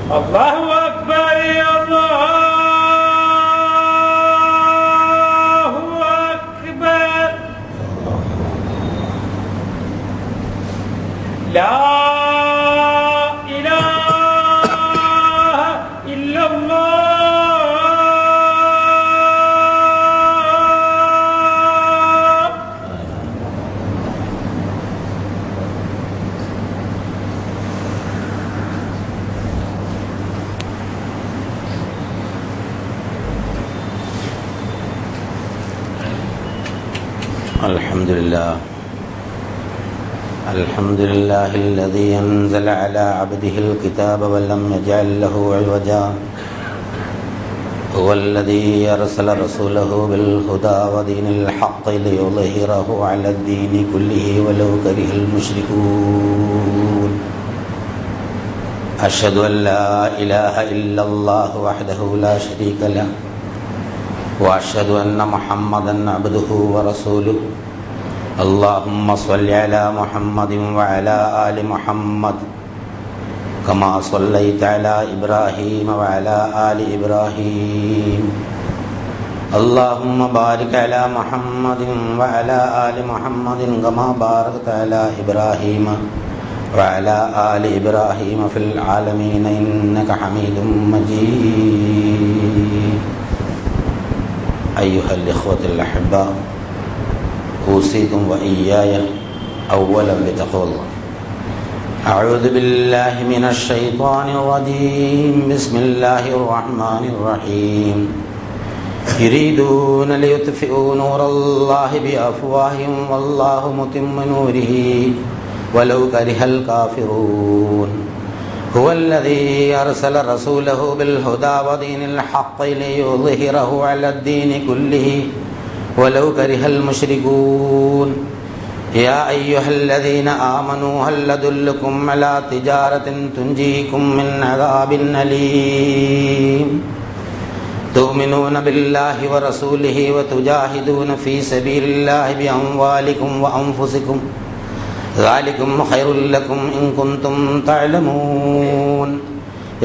الله أكبر الله أكبر لا إله إلا الله. الحمد لله الذي أنزل على عبده الكتاب ولم يجعل له عوجا هو الذي أرسل رسوله بالهدى ودين الحق ليظهره على الدين كله ولو كره المشركون. أشهد أن لا إله إلا الله وحده لا شريك له وأشهد أن محمدًا عبده ورسوله. اللهم صل على محمد وعلى آل محمد كما صليت على إبراهيم وعلى آل إبراهيم. اللهم بارك على محمد وعلى آل محمد كما باركت على إبراهيم وعلى آل إبراهيم في العالمين إنك حميد مجيد. أيها الإخوة الأحباء، أوصيكم وإياي أولا بتقوى الله. أعوذ بالله من الشيطان الرجيم. بسم الله الرحمن الرحيم. يريدون ليطفئوا نور الله بأفواههم والله متم نوره ولو كره الكافرون. هو الذي أرسل رسوله بالهدى ودين الحق ليظهره على الدين كله ولو كره المشركون. يا أيها الذين آمنوا هل أدلكم على تجارة تنجيكم من عذاب أليم تؤمنون بالله ورسوله وتجاهدون في سبيل الله بأموالكم وأنفسكم ذلكم خير لكم إن كنتم تعلمون.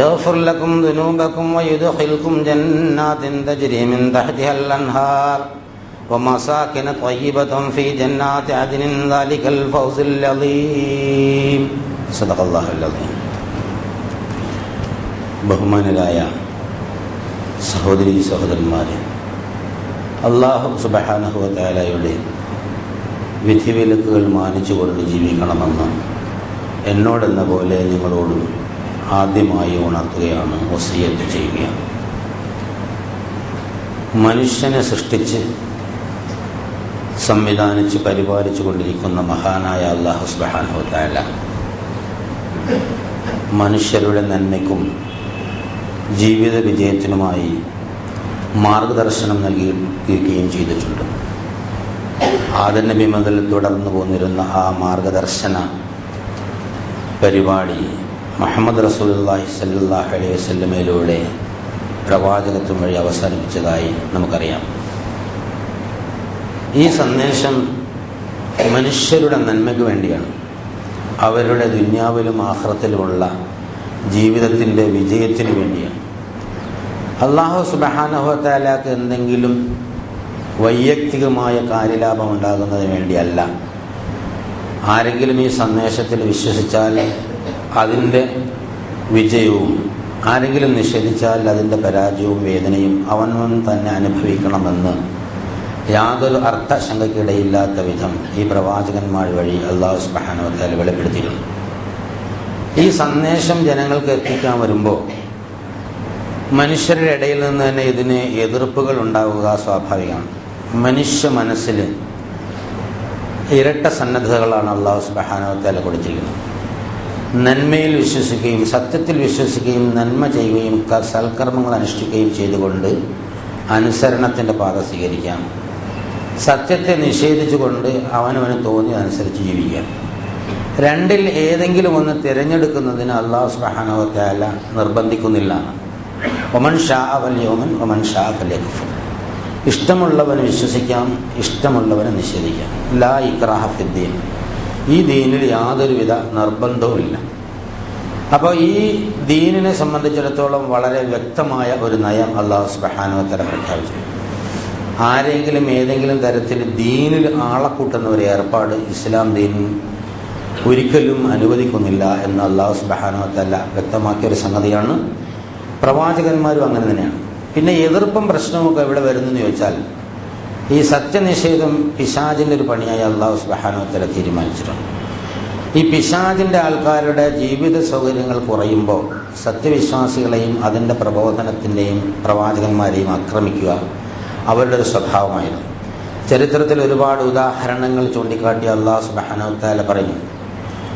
يغفر لكم ذنوبكم ويدخلكم جنات تجري من تحتها الأنهار ومساكن طيبة في جنات عدن ذلك الفوز العظيم. صدق الله العظيم. ബഹുമാനരായ സഹോദരീ സഹോദരന്മാരെ, അല്ലാഹു സുബ്ഹാനഹു വ തആലയുടെ വിധിവിലക്കുകൾ മാനിച്ചുകൊണ്ട് ജീവിക്കണമെന്ന് എന്നോടെന്ന പോലെ നിങ്ങളോട് ആദ്യമായി ഉണർത്തുകയാണ്, വസിയ്യത്ത് ചെയ്യുകയാണ്. മനുഷ്യനെ സൃഷ്ടിച്ച് സംവിധാനിച്ച് പരിപാലിച്ചു കൊണ്ടിരിക്കുന്ന മഹാനായ അല്ലാഹു സുബ്ഹാനഹു വ തആല മനുഷ്യരുടെ നന്മയ്ക്കും ജീവിത വിജയത്തിനുമായി മാർഗദർശനം നൽകിയിരിക്കുകയും ചെയ്തിട്ടുണ്ട്. ആദം നബി മുതൽ തുടർന്നു പോന്നിരുന്ന ആ മാർഗദർശന പരിപാടി മുഹമ്മദ് റസൂലുള്ളാഹി സ്വല്ലല്ലാഹു അലൈഹി വസല്ലമയിലൂടെ പ്രവാചകത്വം വഴി അവസാനിപ്പിച്ചതായി നമുക്കറിയാം. ഈ സന്ദേശം മനുഷ്യരുടെ നന്മയ്ക്ക് വേണ്ടിയാണ്, അവരുടെ ദുനിയാവിലും ആഖിറത്തിലുമുള്ള ജീവിതത്തിൻ്റെ വിജയത്തിന് വേണ്ടിയാണ്. അല്ലാഹു സുബ്ഹാനഹു വ തആലക്ക് എന്തെങ്കിലും വൈയക്തികമായ കാര്യലാഭം ഉണ്ടാകുന്നതിന് വേണ്ടിയല്ല. ആരെങ്കിലും ഈ സന്ദേശത്തിൽ വിശ്വസിച്ചാൽ അതിൻ്റെ വിജയവും, ആരെങ്കിലും നിഷേധിച്ചാൽ അതിൻ്റെ പരാജയവും വേദനയും അവനവൻ തന്നെ അനുഭവിക്കണമെന്ന് യാതൊരു അർത്ഥശങ്കയ്ക്കിടയില്ലാത്ത വിധം ഈ പ്രവാചകന്മാർ വഴി അല്ലാഹു സുബ്ഹാനഹു വ തആല വെളിപ്പെടുത്തിയിരുന്നു. ഈ സന്ദേശം ജനങ്ങൾക്ക് എത്തിക്കാൻ വരുമ്പോൾ മനുഷ്യരുടെ ഇടയിൽ നിന്ന് തന്നെ ഇതിന് എതിർപ്പുകൾ ഉണ്ടാവുക സ്വാഭാവികമാണ്. മനുഷ്യ മനസ്സിൽ ഇരട്ട സന്നദ്ധതകളാണ് അല്ലാഹു സുബ്ഹാനഹു വ തആല കൊടുത്തിരിക്കുന്നത്. നന്മയിൽ വിശ്വസിക്കുകയും സത്യത്തിൽ വിശ്വസിക്കുകയും നന്മ ചെയ്യുകയും സൽക്കർമ്മങ്ങൾ അനുഷ്ഠിക്കുകയും ചെയ്തുകൊണ്ട് അനുസരണത്തിൻ്റെ പാത സ്വീകരിക്കാം. സത്യത്തെ നിഷേധിച്ചുകൊണ്ട് അവനവന് തോന്നിയതനുസരിച്ച് ജീവിക്കാം. രണ്ടിൽ ഏതെങ്കിലും ഒന്ന് തിരഞ്ഞെടുക്കുന്നതിന് അല്ലാഹു സുബ്ഹാനഹു വ തആല നിർബന്ധിക്കുന്നില്ല. വമൻ ശാഅ ഫൽയുമിൻ വമൻ ശാഅ ഫൽയക്ഫുർ. ഇഷ്ടമുള്ളവന് വിശ്വസിക്കാം, ഇഷ്ടമുള്ളവന് നിഷേധിക്കാം. ലാ ഇക്റാഹ ഫിദ്ദീൻ. ഈ ദീനിൽ യാതൊരുവിധ നിർബന്ധവുമില്ല. അപ്പോൾ ഈ ദീനിനെ സംബന്ധിച്ചിടത്തോളം വളരെ വ്യക്തമായ ഒരു നയം അല്ലാഹു സുബ്ഹാനഹു വ തആല പ്രഖ്യാപിച്ചു. ആരെങ്കിലും ഏതെങ്കിലും തരത്തിൽ ദീനിൽ ആളെ കൂട്ടുന്ന ഒരു ഏർപ്പാട് ഇസ്ലാം ദീൻ ഒരിക്കലും അനുവദിക്കുന്നില്ല എന്ന് അല്ലാഹു സുബ്ഹാനഹു വ തആല വ്യക്തമാക്കിയ ഒരു സംഗതിയാണ്. പ്രവാചകന്മാരും അങ്ങനെ തന്നെയാണ്. പിന്നെ എതിർപ്പും പ്രശ്നമൊക്കെ എവിടെ വരുന്നെന്ന് ചോദിച്ചാൽ, ഈ സത്യനിഷേധം പിശാചിൻ്റെ ഒരു പണിയായി അല്ലാഹു സുബ്ഹാനഹു വ തആല തീരുമാനിച്ചിട്ടുണ്ട്. ഈ പിശാചിൻ്റെ ആൾക്കാരുടെ ജീവിത സൗകര്യങ്ങൾ കുറയുമ്പോൾ സത്യവിശ്വാസികളെയും അതിൻ്റെ പ്രബോധനത്തിൻ്റെയും പ്രവാചകന്മാരെയും ആക്രമിക്കുക അവരുടെ ഒരു സ്വഭാവമായിരുന്നു. ചരിത്രത്തിൽ ഒരുപാട് ഉദാഹരണങ്ങൾ ചൂണ്ടിക്കാട്ടി അല്ലാഹു സുബ്ഹാനഹു വ തആല പറയുന്നു,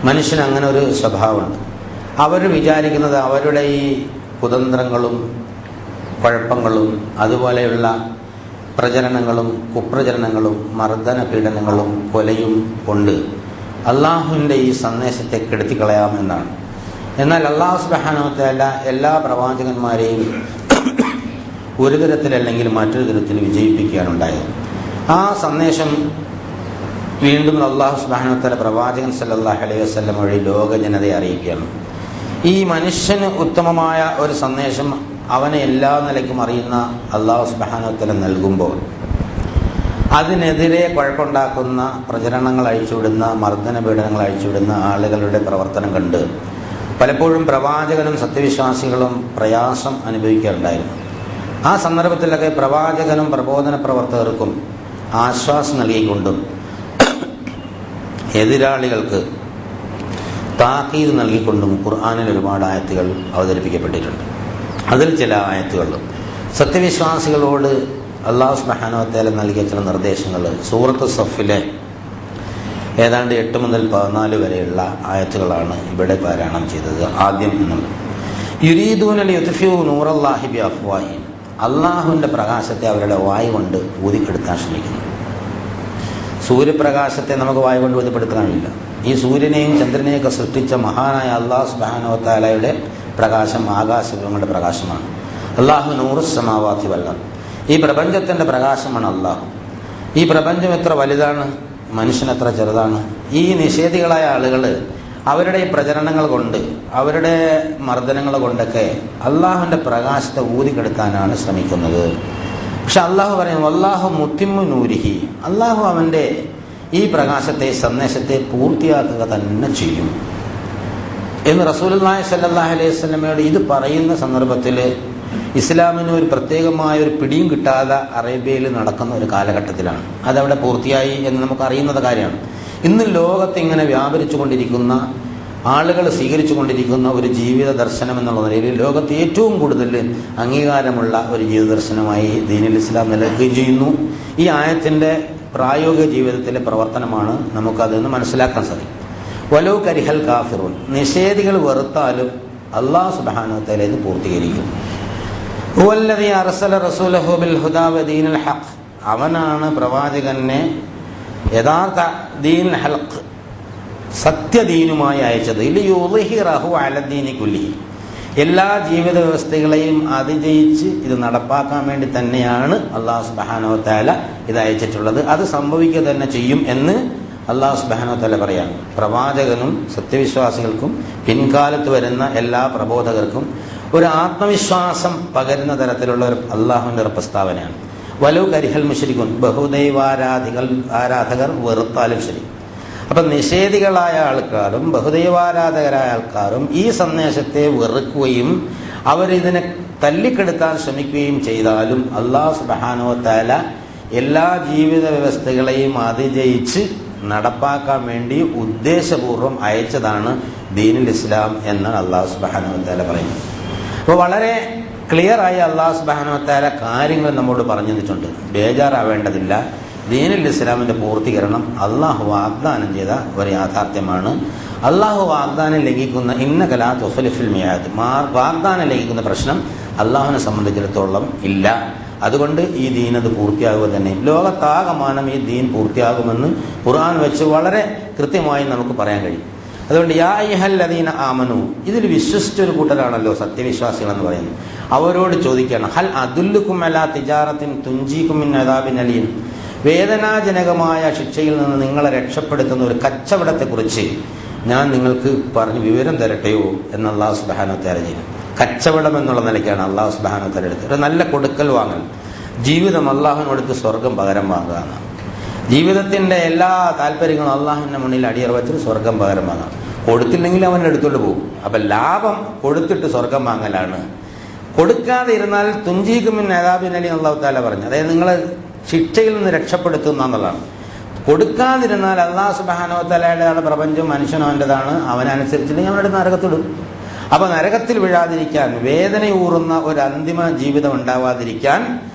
മനുഷ്യന് അങ്ങനെ ഒരു സ്വഭാവമുണ്ട്. അവർ വിചാരിക്കുന്നത് അവരുടെ ഈ കുതന്ത്രങ്ങളും കുഴപ്പങ്ങളും അതുപോലെയുള്ള പ്രചരണങ്ങളും കുപ്രചരണങ്ങളും മർദ്ദന പീഡനങ്ങളും കൊലയും കൊണ്ട് അള്ളാഹുവിൻ്റെ ഈ സന്ദേശത്തെ കെടുത്തിക്കളയാമെന്നാണ്. എന്നാൽ അല്ലാഹു സുബ്ഹാനഹു വ തആല എല്ലാ പ്രവാചകന്മാരെയും ഒരു തരത്തിലല്ലെങ്കിൽ മറ്റൊരു തരത്തിൽ വിജയിപ്പിക്കുകയാണ് ഉണ്ടായത്. ആ സന്ദേശം വീണ്ടും അല്ലാഹു സുബ്ഹാനഹു വ തആല പ്രവാചകൻ സല്ലല്ലാഹു അലൈഹി വസല്ലം വഴി ലോക ജനതയെ അറിയിക്കുകയാണ്. ഈ മനുഷ്യന് ഉത്തമമായ ഒരു സന്ദേശം അവനെ എല്ലാ നിലയ്ക്കും അറിയുന്ന അല്ലാഹു സുബ്ഹാനഹു വ തആല നൽകുമ്പോൾ അതിനെതിരെ കുഴപ്പമുണ്ടാക്കുന്ന പ്രചരണങ്ങൾ അഴിച്ചുവിടുന്ന മർദ്ദന പീഡനങ്ങൾ അഴിച്ചുവിടുന്ന ആളുകളുടെ പ്രവർത്തനം കണ്ട് പലപ്പോഴും പ്രവാചകനും സത്യവിശ്വാസികളും പ്രയാസം അനുഭവിക്കാറുണ്ടായിരുന്നു. ആ സന്ദർഭത്തിലൊക്കെ പ്രവാചകനും പ്രബോധന പ്രവർത്തകർക്കും ആശ്വാസം നൽകിക്കൊണ്ടും എതിരാളികൾക്ക് താക്കീത് നൽകിക്കൊണ്ടും ഖുർആനിൽ ഒരുപാട് ആയത്തുകൾ അവതരിപ്പിക്കപ്പെട്ടിട്ടുണ്ട്. അതിൽ ചില ആയത്തുകൾ സത്യവിശ്വാസികളോട് അല്ലാഹു സുബ്ഹാനഹു വ തആല നൽകിയ ചില നിർദ്ദേശങ്ങൾ സൂറത്ത് സഫിലെ ഏതാണ്ട് 8 മുതൽ 14 വരെയുള്ള ആയത്തുകളാണ് ഇവിടെ പാരായണം ചെയ്തത്. ആദ്യം എന്നുള്ളത് യുരീദൂന ലിയുത്ഫിഉ നൂറല്ലാഹി ബിഅഫ്വാഹിഹിം, അള്ളാഹുവിൻ്റെ പ്രകാശത്തെ അവരുടെ വായ് കൊണ്ട് ഊതിക്കെടുത്താൻ ശ്രമിക്കുന്നു. സൂര്യപ്രകാശത്തെ നമുക്ക് വായ് കൊണ്ട് ഊതിപ്പെടുത്താനില്ല. ഈ സൂര്യനെയും ചന്ദ്രനെയൊക്കെ സൃഷ്ടിച്ച മഹാനായ അല്ലാഹു സുബ്ഹാനഹു വ തആലയുടെ പ്രകാശം ആകാശങ്ങളുടെ പ്രകാശമാണ്. അല്ലാഹു നൂറുസ് സമാവാതി വൽ അർദ്, ഈ പ്രപഞ്ചത്തിൻ്റെ പ്രകാശമാണ് അല്ലാഹു. ഈ പ്രപഞ്ചം എത്ര വലുതാണ്, മനുഷ്യൻ എത്ര ചെറുതാണ്. ഈ നിഷേധികളായ ആളുകൾ അവരുടെ ഈ പ്രചരണങ്ങൾ കൊണ്ട് അവരുടെ മർദ്ദനങ്ങൾ കൊണ്ടൊക്കെ അള്ളാഹുവിൻ്റെ പ്രകാശത്തെ ഊതിക്കെടുത്താനാണ് ശ്രമിക്കുന്നത്. പക്ഷെ അള്ളാഹു പറയും വല്ലാഹു മുത്തിമ്മു നൂരിഹി, അള്ളാഹു അവൻ്റെ ഈ പ്രകാശത്തെ സന്ദേശത്തെ പൂർത്തിയാക്കുക തന്നെ ചെയ്യും എന്ന് റസൂലുള്ളാഹി സ്വല്ലല്ലാഹു അലൈഹി വസല്ലമയോട് ഇത് പറയുന്ന സന്ദർഭത്തിൽ ഇസ്ലാമിന് ഒരു പ്രത്യേകമായ ഒരു പിടിയും കിട്ടാതെ അറേബ്യയിൽ നടക്കുന്ന ഒരു കാലഘട്ടത്തിലാണ്. അതവിടെ പൂർത്തിയായി എന്ന് നമുക്ക് അറിയുന്നത് കാര്യമാണ്. ഇന്ന് ലോകത്ത് ഇങ്ങനെ വ്യാപരിച്ചു കൊണ്ടിരിക്കുന്ന ആളുകൾ സ്വീകരിച്ചു കൊണ്ടിരിക്കുന്ന ഒരു ജീവിത ദർശനം എന്നുള്ള നിലയിൽ ലോകത്ത് ഏറ്റവും കൂടുതൽ അംഗീകാരമുള്ള ഒരു ജീവിത ദർശനമായി ദീനുൽ ഇസ്ലാം നിലനിൽക്കുകയും ചെയ്യുന്നു. ഈ ആയത്തിൻ്റെ പ്രായോഗിക ജീവിതത്തിലെ പ്രവർത്തനമാണ് നമുക്കതെന്ന് മനസ്സിലാക്കാൻ സാധിക്കും. വലൗ കരിഹൽ കാഫിറൂൻ, നിഷേധികൾ വെറുത്താലും അല്ലാഹു സുബ്ഹാനഹു വ തആല ഇത് പൂർത്തീകരിക്കും. ഹുവല്ലദീ അർസല റസൂലഹു ബിൽ ഹുദാ വദീനിൽ ഹഖ്, അവനാണ് പ്രവാചകനെ യഥാർത്ഥ ദീനുൽ ഹഖ് സത്യദീനുമായി അയച്ചത്. ലിയുദ്ഹിറഹു അലദ്ദീനി കുല്ലിഹി, എല്ലാ ജീവിത വ്യവസ്ഥകളെയും അതിജയിച്ച് ഇത് നടപ്പാക്കാൻ വേണ്ടി തന്നെയാണ് അല്ലാഹു സുബ്ഹാനഹു വ തആല ഇത് അയച്ചിട്ടുള്ളത്. അത് സംഭവിക്കുക തന്നെ ചെയ്യും എന്ന് അല്ലാഹു സുബ്ഹാനഹു വ തആല പറയാണ്. പ്രവാചകനും സത്യവിശ്വാസികൾക്കും പിൻകാലത്ത് വരുന്ന എല്ലാ പ്രബോധകർക്കും ഒരു ആത്മവിശ്വാസം പകരുന്ന തരത്തിലുള്ള ഒരു അള്ളാഹുവിൻ്റെ ഒരു പ്രസ്താവനയാണ്. വലൗ കരിഹൽ മുശ്രികൂൻ, ആരാധകർ വെറുത്താലും ശരി. അപ്പം നിഷേധികളായ ആൾക്കാരും ബഹുദൈവാരാധകരായ ആൾക്കാരും ഈ സന്ദേശത്തെ വെറുക്കുകയും അവരിതിനെ തല്ലിക്കെടുത്താൻ ശ്രമിക്കുകയും ചെയ്താലും അല്ലാഹു സുബ്ഹാനഹു വ തആല എല്ലാ ജീവിത വ്യവസ്ഥകളെയും അതിജയിച്ച് നടപ്പാക്കാൻ വേണ്ടി ഉദ്ദേശപൂർവ്വം അയച്ചതാണ് ദീനുൽ ഇസ്ലാം എന്ന് അല്ലാഹു സുബ്ഹാനഹു വ തആല പറയുന്നു. അപ്പോൾ വളരെ ക്ലിയറായി അല്ലാഹു സുബ്ഹാനഹു വ തആല കാര്യങ്ങൾ നമ്മോട് പറഞ്ഞു തന്നിട്ടുണ്ട്. ബേജാറാവേണ്ടതില്ല. ദീനുൽ ഇസ്ലാമിൻ്റെ പൂർത്തീകരണം അള്ളാഹു വാഗ്ദാനം ചെയ്ത ഒരു യാഥാർത്ഥ്യമാണ്. അള്ളാഹു വാഗ്ദാനം ലംഘിക്കുന്ന ഇന്നക ലാ തുഖ്ലിഫുൽ മിആദ്, വാഗ്ദാനം ലംഘിക്കുന്ന പ്രശ്നം അള്ളാഹുവിനെ സംബന്ധിച്ചിടത്തോളം ഇല്ല. അതുകൊണ്ട് ഈ ദീൻ അത് പൂർത്തിയാകുക തന്നെ, ലോകത്താകമാനം ഈ ദീൻ പൂർത്തിയാകുമെന്ന് ഖുർആൻ വെച്ച് വളരെ കൃത്യമായി നമുക്ക് പറയാൻ കഴിയും. അതുകൊണ്ട് യാ അയ്യുഹല്ലദീന ആമനു, ഇതിൽ വിശ്വസിച്ചൊരു കൂട്ടരാണല്ലോ സത്യവിശ്വാസികൾ എന്ന് പറയുന്നത്. അവരോട് ചോദിക്കുകയാണ്, ഹൽ അദുല്ലുക്കും അലാ തിജാറത്തിൻ തുൻജീക്കും മിൻ അദാബിൻ അലീം, വേദനാജനകമായ ശിക്ഷയിൽ നിന്ന് നിങ്ങളെ രക്ഷപ്പെടുത്തുന്ന ഒരു കച്ചവടത്തെക്കുറിച്ച് ഞാൻ നിങ്ങൾക്ക് പറഞ്ഞ് വിവരം തരട്ടെയോ എന്ന് അള്ളാഹു സുബ്ഹാനഹു വ തആല ചെയ്യും. കച്ചവടം എന്നുള്ള നിലയ്ക്കാണ് അള്ളാഹു സുബ്ഹാനഹു വ തആല എടുത്തത്. ഒരു നല്ല കൊടുക്കൽ വാങ്ങൽ, ജീവിതം അള്ളാഹുവിനോടുത്ത് സ്വർഗം പകരം വാങ്ങുക എന്നാണ്. ജീവിതത്തിൻ്റെ എല്ലാ താല്പര്യങ്ങളും അള്ളാഹുവിൻ്റെ മുന്നിൽ അടിയറ വെച്ചിട്ട് സ്വർഗം പകരം വാങ്ങാം. കൊടുത്തില്ലെങ്കിൽ അവൻ എടുത്തുകൊണ്ട് പോകും. അപ്പം ലാഭം കൊടുത്തിട്ട് സ്വർഗം വാങ്ങലാണ്. കൊടുക്കാതെ ഇരുന്നാൽ തുഞ്ചീകുമിൻ അദാബിനലി അള്ളാഹു തആല പറഞ്ഞു. അതായത് നിങ്ങളെ ശിക്ഷയിൽ നിന്ന് രക്ഷപ്പെടുത്തുന്ന എന്നുള്ളതാണ്. കൊടുക്കാതിരുന്നാൽ അള്ളാഹു സുബ്ഹാനഹു വ തആലയുടെ പ്രപഞ്ചം മനുഷ്യനവൻ്റെതാണ്, അവനനുസരിച്ചില്ലെങ്കിൽ അവനോട് നരകത്തിടും. അപ്പോൾ നരകത്തിൽ വീഴാതിരിക്കാൻ, വേദനയൂറുന്ന ഒരു അന്തിമ ജീവിതം ഉണ്ടാവാതിരിക്കാൻ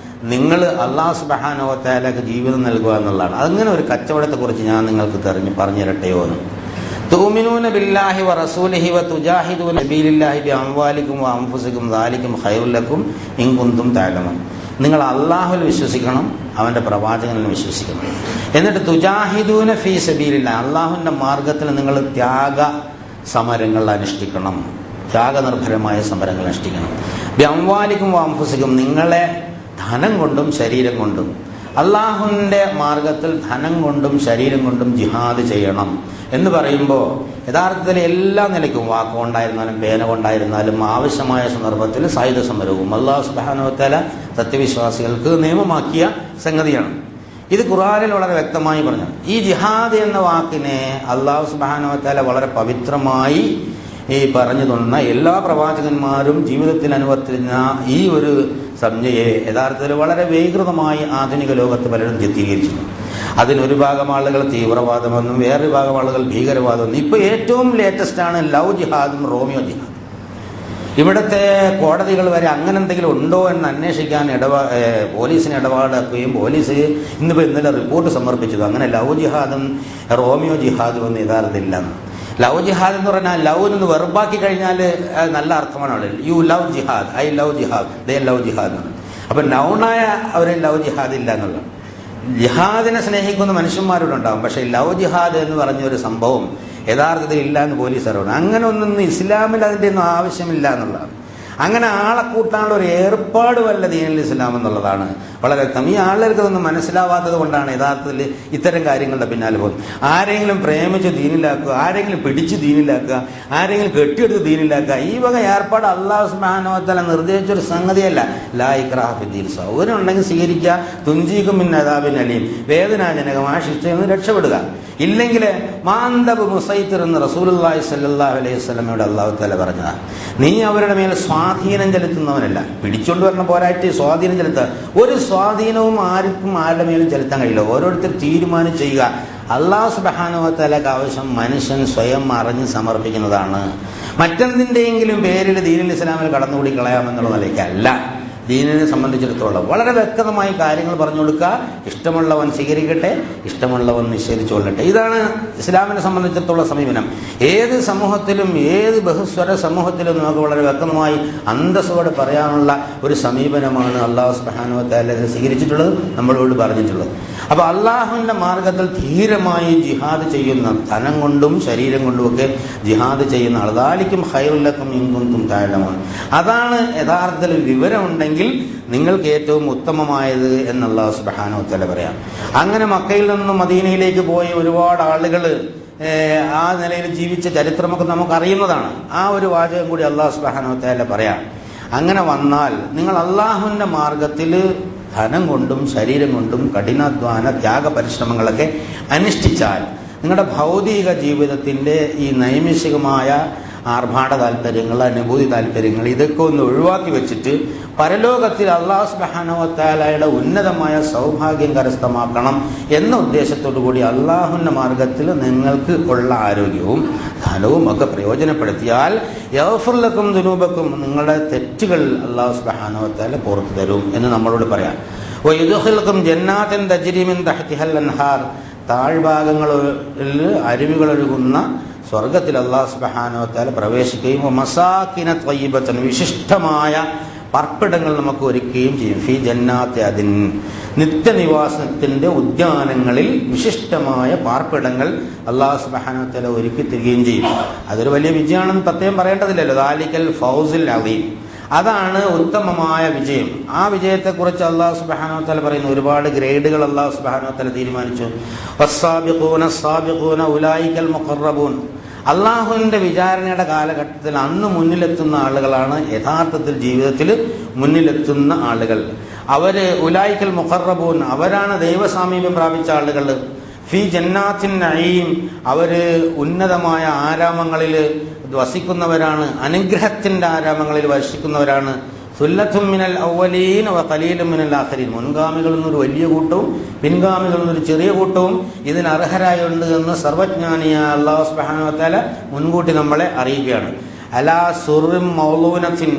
നിങ്ങൾ അള്ളാഹു സുബ്ഹാനഹു വ തആലക്ക് ജീവിതം നൽകുക എന്നുള്ളതാണ്. അങ്ങനെ ഒരു കച്ചവടത്തെക്കുറിച്ച് ഞാൻ നിങ്ങൾക്ക് പറഞ്ഞു തരട്ടെയോ എന്ന്. തുഅ്മിനൂന ബില്ലാഹി വ റസൂലിഹി വ തുജാഹിദൂന ഫീലില്ലാഹി ബിഅംവാലികും വ അൻഫുസികും ദാലികും ഖൈറുൽ ലക്കും ഇൻ കുൻതും തഅലമൂൻ. നിങ്ങൾ അള്ളാഹുവിൽ വിശ്വസിക്കണം, അവൻ്റെ പ്രവാചകനിൽ വിശ്വസിക്കണം. എന്നിട്ട് തുജാഹിദൂന ഫീ സബീലില്ലാഹ്, അള്ളാഹുവിൻ്റെ മാർഗത്തിൽ നിങ്ങൾ ത്യാഗ സമരങ്ങൾ അനുഷ്ഠിക്കണം, ത്യാഗനിർഭരമായ സമരങ്ങൾ അനുഷ്ഠിക്കണം. ബിഅംവാലികും വ അൻഫുസികും, നിങ്ങളെ ധനം കൊണ്ടും ശരീരം കൊണ്ടും അള്ളാഹുവിൻ്റെ മാർഗത്തിൽ ധനം കൊണ്ടും ശരീരം കൊണ്ടും ജിഹാദ് ചെയ്യണം എന്ന് പറയുമ്പോൾ യഥാർത്ഥത്തിൽ എല്ലാ നിലയ്ക്കും, വാക്കുകൊണ്ടായിരുന്നാലും പേന കൊണ്ടായിരുന്നാലും ആവശ്യമായ സന്ദർഭത്തിൽ സായുധ സമരവും അല്ലാഹു സുബ്ഹാനഹു വ തആല സത്യവിശ്വാസികൾക്ക് നിയമമാക്കിയ സംഗതിയാണ്. ഇത് ഖുർആനിൽ വളരെ വ്യക്തമായി പറഞ്ഞു. ഈ ജിഹാദ് എന്ന വാക്കിനെ അല്ലാഹു സുബ്ഹാനഹു വ തആല വളരെ പവിത്രമായി പറഞ്ഞു തന്ന എല്ലാ പ്രവാചകന്മാരും ജീവിതത്തിൽ അനുവർത്തിച്ച ഈ ഒരു സംജ്ഞയെ യഥാർത്ഥത്തിൽ വളരെ വികൃതമായി ആധുനിക ലോകത്ത് പലരും ചിത്രീകരിച്ചിരുന്നു. അതിനൊരു ഭാഗം ആളുകൾ തീവ്രവാദമെന്നും വേറൊരു ഭാഗം ആളുകൾ ഭീകരവാദമെന്നും. ഇപ്പോൾ ഏറ്റവും ലേറ്റസ്റ്റാണ് ലവ് ജിഹാദും റോമിയോ ജിഹാദും. ഇവിടുത്തെ കോടതികൾ വരെ അങ്ങനെ എന്തെങ്കിലും ഉണ്ടോ എന്ന് അന്വേഷിക്കാൻ പോലീസിന് ഇടപാടാക്കുകയും പോലീസ് ഇന്നലെ റിപ്പോർട്ട് സമർപ്പിച്ചത് അങ്ങനെ ലവ് ജിഹാദും റോമിയോ ജിഹാദും ഒന്നും യഥാർത്ഥത്തില്ലെന്ന്. ലവ് ജിഹാദ് എന്ന് പറഞ്ഞാൽ ലവ് എന്ന് വെറുപ്പാക്കി കഴിഞ്ഞാൽ നല്ല അർത്ഥമാണ്. You love jihad, I love jihad, they love jihad എന്ന്. അപ്പം നൗണായ അവരെ ലവ് ജിഹാദ് ഇല്ല എന്നുള്ളത്. ജിഹാദിനെ സ്നേഹിക്കുന്ന മനുഷ്യന്മാരോടുണ്ടാവും, പക്ഷേ ലവ് ജിഹാദ് എന്ന് പറഞ്ഞൊരു സംഭവം യഥാർത്ഥത്തിൽ ഇല്ല എന്ന് പോലീസ് അറിയണം. അങ്ങനെ ഒന്നും ഇസ്ലാമിൽ അതിൻ്റെ ഒന്നും ആവശ്യമില്ല എന്നുള്ളതാണ്. അങ്ങനെ ആളെ കൂട്ടാനുള്ള ഒരു ഏർപ്പാടുമല്ല ദീനുൽ ഇസ്ലാം എന്നുള്ളതാണ് വളരെ വ്യക്തം. ഈ ആളുകൾക്ക് അതൊന്നും മനസ്സിലാവാത്തത് കൊണ്ടാണ് യഥാർത്ഥത്തിൽ ഇത്തരം കാര്യങ്ങളുടെ പിന്നാലെ പോകുന്നത്. ആരെങ്കിലും പ്രേമിച്ച് ദീനിലാക്കുക, ആരെങ്കിലും പിടിച്ച് ദീനിലാക്കുക, ആരെങ്കിലും കെട്ടിയെടുത്ത് ദീനിലാക്കുക, ഈ വക ഏർപ്പാട് അല്ലാഹു സുബ്ഹാനഹു വ തആല നിർദ്ദേശിച്ചൊരു സംഗതിയല്ല. ലാ ഇക്റാഹ ഫിദ്ദീൻ, സൗകര്യം ഉണ്ടെങ്കിൽ സ്വീകരിക്കുക. തുഞ്ചീകും മിൻ അദാബിൻ അലീം, വേദനാജനകമായ ശിക്ഷയിൽ നിന്ന് രക്ഷപ്പെടുക. ഇല്ലെങ്കിൽ മാന്തബ് മുസൈത്തിർ എന്ന് റസൂലുള്ളാഹി സ്വല്ലല്ലാഹു അലൈഹി വസല്ലമയോട് അല്ലാഹു തആല പറഞ്ഞതാണ്. നീ അവരുടെ മേൽ സ്വാധീനം ചെലുത്തുന്നവനല്ല. പിടിച്ചുകൊണ്ട് വരണ പോരായിട്ട് സ്വാധീനം ചെലുത്തുക. ഒരു സ്വാധീനവും ആർക്കും ആരുടെ മേലും ചെലുത്താൻ കഴിയില്ല. ഓരോരുത്തർ തീരുമാനം ചെയ്യുക. അല്ലാഹു സുബ്ഹാനഹു വ തആലക്ക് ആവശ്യം മനുഷ്യൻ സ്വയം അറിഞ്ഞ് സമർപ്പിക്കുന്നതാണ്. മറ്റെന്തിൻ്റെയെങ്കിലും പേരിൽ ദീനുൽ ഇസ്ലാമിൽ കടന്നുകൂടി കളയാമെന്നുള്ള നിലയ്ക്കല്ല. ദീനിനെ സംബന്ധിച്ചിടത്തോളം വളരെ വ്യക്തമായി കാര്യങ്ങൾ പറഞ്ഞു കൊടുക്കുക. ഇഷ്ടമുള്ളവൻ സ്വീകരിക്കട്ടെ, ഇഷ്ടമുള്ളവൻ നിഷേധിച്ചുകൊള്ളട്ടെ. ഇതാണ് ഇസ്ലാമിനെ സംബന്ധിച്ചിടത്തോളം സമീപനം. ഏത് സമൂഹത്തിലും ഏത് ബഹുസ്വര സമൂഹത്തിലും നമുക്ക് വളരെ വ്യക്തമായി അന്തസ്സോടെ പറയാനുള്ള ഒരു സമീപനമാണ് അല്ലാഹു സുബ്ഹാനഹു വ തആല സ്വീകരിച്ചിട്ടുള്ളത്, നമ്മളോട് പറഞ്ഞിട്ടുള്ളത്. അപ്പോൾ അള്ളാഹുവിൻ്റെ മാർഗത്തിൽ ധീരമായി ജിഹാദ് ചെയ്യുന്ന, ധനം കൊണ്ടും ശരീരം കൊണ്ടുമൊക്കെ ജിഹാദ് ചെയ്യുന്ന ആൾ, ദാലിക്കും ഖൈറുൽ ലക്കും ഇൻ കുൻതും തഅലമൂൻ, അതാണ് യഥാർത്ഥത്തിൽ വിവരമുണ്ടെങ്കിൽ നിങ്ങൾക്ക് ഏറ്റവും ഉത്തമമായത് എന്ന് അല്ലാഹു സുബ്ഹാനഹു വ തആല പറയാം. അങ്ങനെ മക്കയിൽ നിന്നും മദീനയിലേക്ക് പോയി ഒരുപാട് ആളുകൾ ആ നിലയിൽ ജീവിച്ച ചരിത്രമൊക്കെ നമുക്ക് അറിയുന്നതാണ്. ആ ഒരു വാചകം കൂടി അല്ലാഹു സുബ്ഹാനഹു വ തആല പറയാം. അങ്ങനെ വന്നാൽ നിങ്ങൾ അള്ളാഹുവിൻ്റെ മാർഗത്തിൽ ധനം കൊണ്ടും ശരീരം കൊണ്ടും കഠിനാധ്വാന ത്യാഗ പരിശ്രമങ്ങളൊക്കെ അനുഷ്ഠിച്ചാൽ നിങ്ങളുടെ ഭൗതിക ജീവിതത്തിൻ്റെ ഈ നൈമിഷികമായ ആർഭാട താല്പര്യങ്ങൾ, അനുഭൂതി താല്പര്യങ്ങൾ, ഇതൊക്കെ ഒന്ന് ഒഴിവാക്കി വെച്ചിട്ട് പരലോകത്തിൽ അല്ലാഹു സുബ്ഹാനഹു വ തആലയുടെ ഉന്നതമായ സൗഭാഗ്യം കരസ്ഥമാക്കണം എന്ന ഉദ്ദേശത്തോടു കൂടി അള്ളാഹുവിൻ്റെ മാർഗത്തിൽ നിങ്ങൾക്ക് ഉള്ള ആരോഗ്യവും ധനവും ഒക്കെ പ്രയോജനപ്പെടുത്തിയാൽ യഗ്ഫിർ ലക്കും ദുനൂബക്കും, നിങ്ങളുടെ തെറ്റുകൾ അല്ലാഹു സുബ്ഹാനഹു വ തആല പുറത്തു തരും എന്ന് നമ്മളോട് പറയാം. വയദ്ഖിലുക്കും ജന്നാത്തിൻ തജ്രി മിൻ തഹ്തിഹൽ അൻഹാർ, താഴ്ഭാഗങ്ങളിൽ അരുവികളൊഴുകുന്ന സ്വർഗത്തിൽ അല്ലാഹു സുബ്ഹാനഹു വ തആല പ്രവേശിക്കുകയും മസാകിന ത്വയ്യിബത്തൻ, വിശിഷ്ടമായ പാർപ്പിടങ്ങൾ നമുക്ക് ഒരുക്കുകയും ചെയ്യും. ഫി ജന്നാത്തി അദിൻ, നിത്യനിവാസത്തിൻ്റെ ഉദ്യാനങ്ങളിൽ വിശിഷ്ടമായ പാർപ്പിടങ്ങൾ അല്ലാഹു സുബ്ഹാനഹു വ തആല ഒരുക്കി തരികയും ചെയ്യും. അതൊരു വലിയ വിജയമാണെന്ന് പ്രത്യേകം പറയേണ്ടതില്ലല്ലോ. ദാലിക്കൽ ഫൗസുൽ അദീം, അതാണ് ഉത്തമമായ വിജയം. ആ വിജയത്തെക്കുറിച്ച് അല്ലാഹു സുബ്ഹാനഹു വ തആല പറയുന്നു. ഒരുപാട് ഗ്രേഡുകൾ അല്ലാഹു സുബ്ഹാനഹു വ തആല തീരുമാനിച്ചു. വസ്സാബിഖൂന അസ്സാബിഖൂന ഉലൈകൽ മുഖറബൂൻ, അള്ളാഹുവിന്റെ വിചാരണയുടെ കാലഘട്ടത്തിൽ അന്ന് മുന്നിലെത്തുന്ന ആളുകളാണ് യഥാർത്ഥത്തിൽ ജീവിതത്തിൽ മുന്നിലെത്തുന്ന ആളുകൾ. അവര് ഉലായിക്കൽ മുഖറബൂൻ, അവരാണ് ദൈവസാമീപ്യം പ്രാപിച്ച ആളുകൾ. ഫി ജന്നാത്തിൻ നഈം, അവര് ഉന്നതമായ ആരാമങ്ങളിൽ വസിക്കുന്നവരാണ്, അനുഗ്രഹത്തിന്റെ ആരാമങ്ങളിൽ വസിക്കുന്നവരാണ്. സുല്ലത്തും മിനൽ അവ്വലീൻ വ ഖലീലും മിനൽ ആഖിരീൻ, മുൻഗാമികളിൽ നിന്നൊരു വലിയ കൂട്ടവും പിൻഗാമികളിൽ നിന്നൊരു ചെറിയ കൂട്ടവും ഇതിന് അർഹരായുണ്ട് എന്ന് സർവജ്ഞാനിയായ അല്ലാഹു സുബ്ഹാനഹു വ തആല മുൻകൂട്ടി നമ്മളെ അറിയിക്കുകയാണ്. അലാ സുറും മൗലൂനത്തിൻ,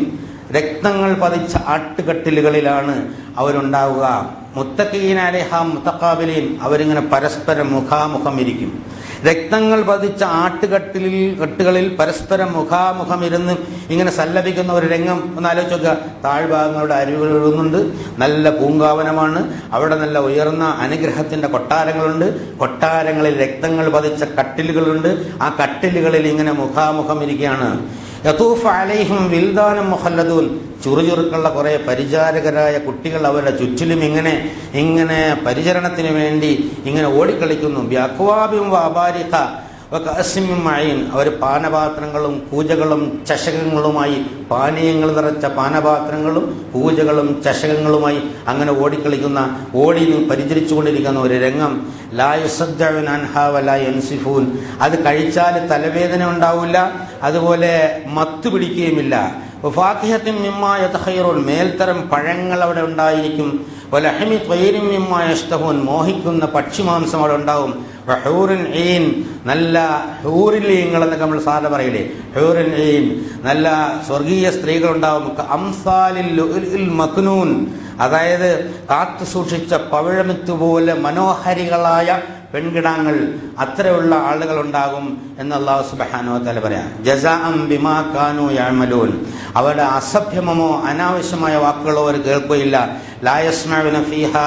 രക്തങ്ങൾ പതിച്ച ആട്ടുകട്ടിലുകളിലാണ് അവരുണ്ടാവുക. മുത്തഖീന അലൈഹ മുതഖാബിലീൻ, അവരിങ്ങനെ പരസ്പരം മുഖാമുഖം ഇരിക്കും. രക്തങ്ങൾ പതിച്ച കെട്ടുകളിൽ പരസ്പരം മുഖാമുഖം ഇരുന്ന് ഇങ്ങനെ സല്ലപിക്കുന്ന ഒരു രംഗം ഒന്ന് ആലോചിച്ച് നോക്കുക. താഴ്ഭാഗങ്ങളുടെ അരുവികൾ ഒഴുകുന്നുണ്ട്, നല്ല പൂങ്കാവനമാണ്, അവിടെ നല്ല ഉയർന്ന അനുഗ്രഹത്തിന്റെ കൊട്ടാരങ്ങളുണ്ട്, കൊട്ടാരങ്ങളിൽ രക്തങ്ങൾ പതിച്ച കട്ടിലുകളുണ്ട്, ആ കട്ടിലുകളിൽ ഇങ്ങനെ മുഖാമുഖം ഇരിക്കുകയാണ്. യതൂഫ് അലൈഹിം വിൽദാനും മുഖല്ലദൂൻ, ചുറുചുറുക്കുള്ള കുറെ പരിചാരകരായ കുട്ടികൾ അവരുടെ ചുറ്റിലും ഇങ്ങനെ പരിചരണത്തിന് വേണ്ടി ഇങ്ങനെ ഓടിക്കളിക്കുന്നു. ബിഅക്വാബിൻ വഅബാരിഖ വകഅസിൻ മിൻ മഈൻ, അവർ പാനപാത്രങ്ങളും കൂജകളും ചഷകങ്ങളുമായി, പാനീയങ്ങൾ നിറച്ച പാനപാത്രങ്ങളും കൂജകളും ചഷകങ്ങളുമായി അങ്ങനെ ഓടി പരിചരിച്ചുകൊണ്ടിരിക്കുന്ന ഒരു രംഗം. ലാ യുസദ്ദഉന അൻഹാ വലാ യൻസിഫൂൻ, അത് കഴിച്ചാൽ തലവേദന ഉണ്ടാവില്ല, അതുപോലെ മത്ത് പിടിക്കുകയുമില്ല. ഫാക്കിഹത്തിൻ മിമ്മാ യതഖൈറൂൻ, മേൽത്തരം പഴങ്ങൾ അവിടെ ഉണ്ടായിരിക്കും. വലഹമി ത്വയ്രിൻ മിമ്മാ യശ്തഹൂൻ, മോഹിക്കുന്ന പക്ഷിമാംസം അവിടെ ഉണ്ടാവും. വഹൂറിൻ ഈൻ, നല്ല ഹൂറിലീങ്ങൾ എന്നൊക്കെ നമ്മൾ സാധാരണ പറയില്ലേ, ഹൂറിൻ ഈൻ, നല്ല സ്വർഗീയ സ്ത്രീകളുണ്ടാവും. അംസാലിൽ ലുഅ്ലുഇൽ മക്നൂൻ, അതായത് കാത്തു സൂക്ഷിച്ച പവിഴമുത്തുപോലെ മനോഹരികളായ പെൺകിടാങ്ങൾ, അത്രയുള്ള ആളുകൾ ഉണ്ടാകും എന്ന് അല്ലാഹു സുബ്ഹാനഹു വ തആല പറയാം. ജസാഅൻ ബിമാ കാനൂ യഅമലൂൻ, അവരുടെ അസഭ്യമോ അനാവശ്യമായ വാക്കുകളോ അവർ കേൾക്കുകയില്ല. ലാ യസ്മഉന ഫീഹാ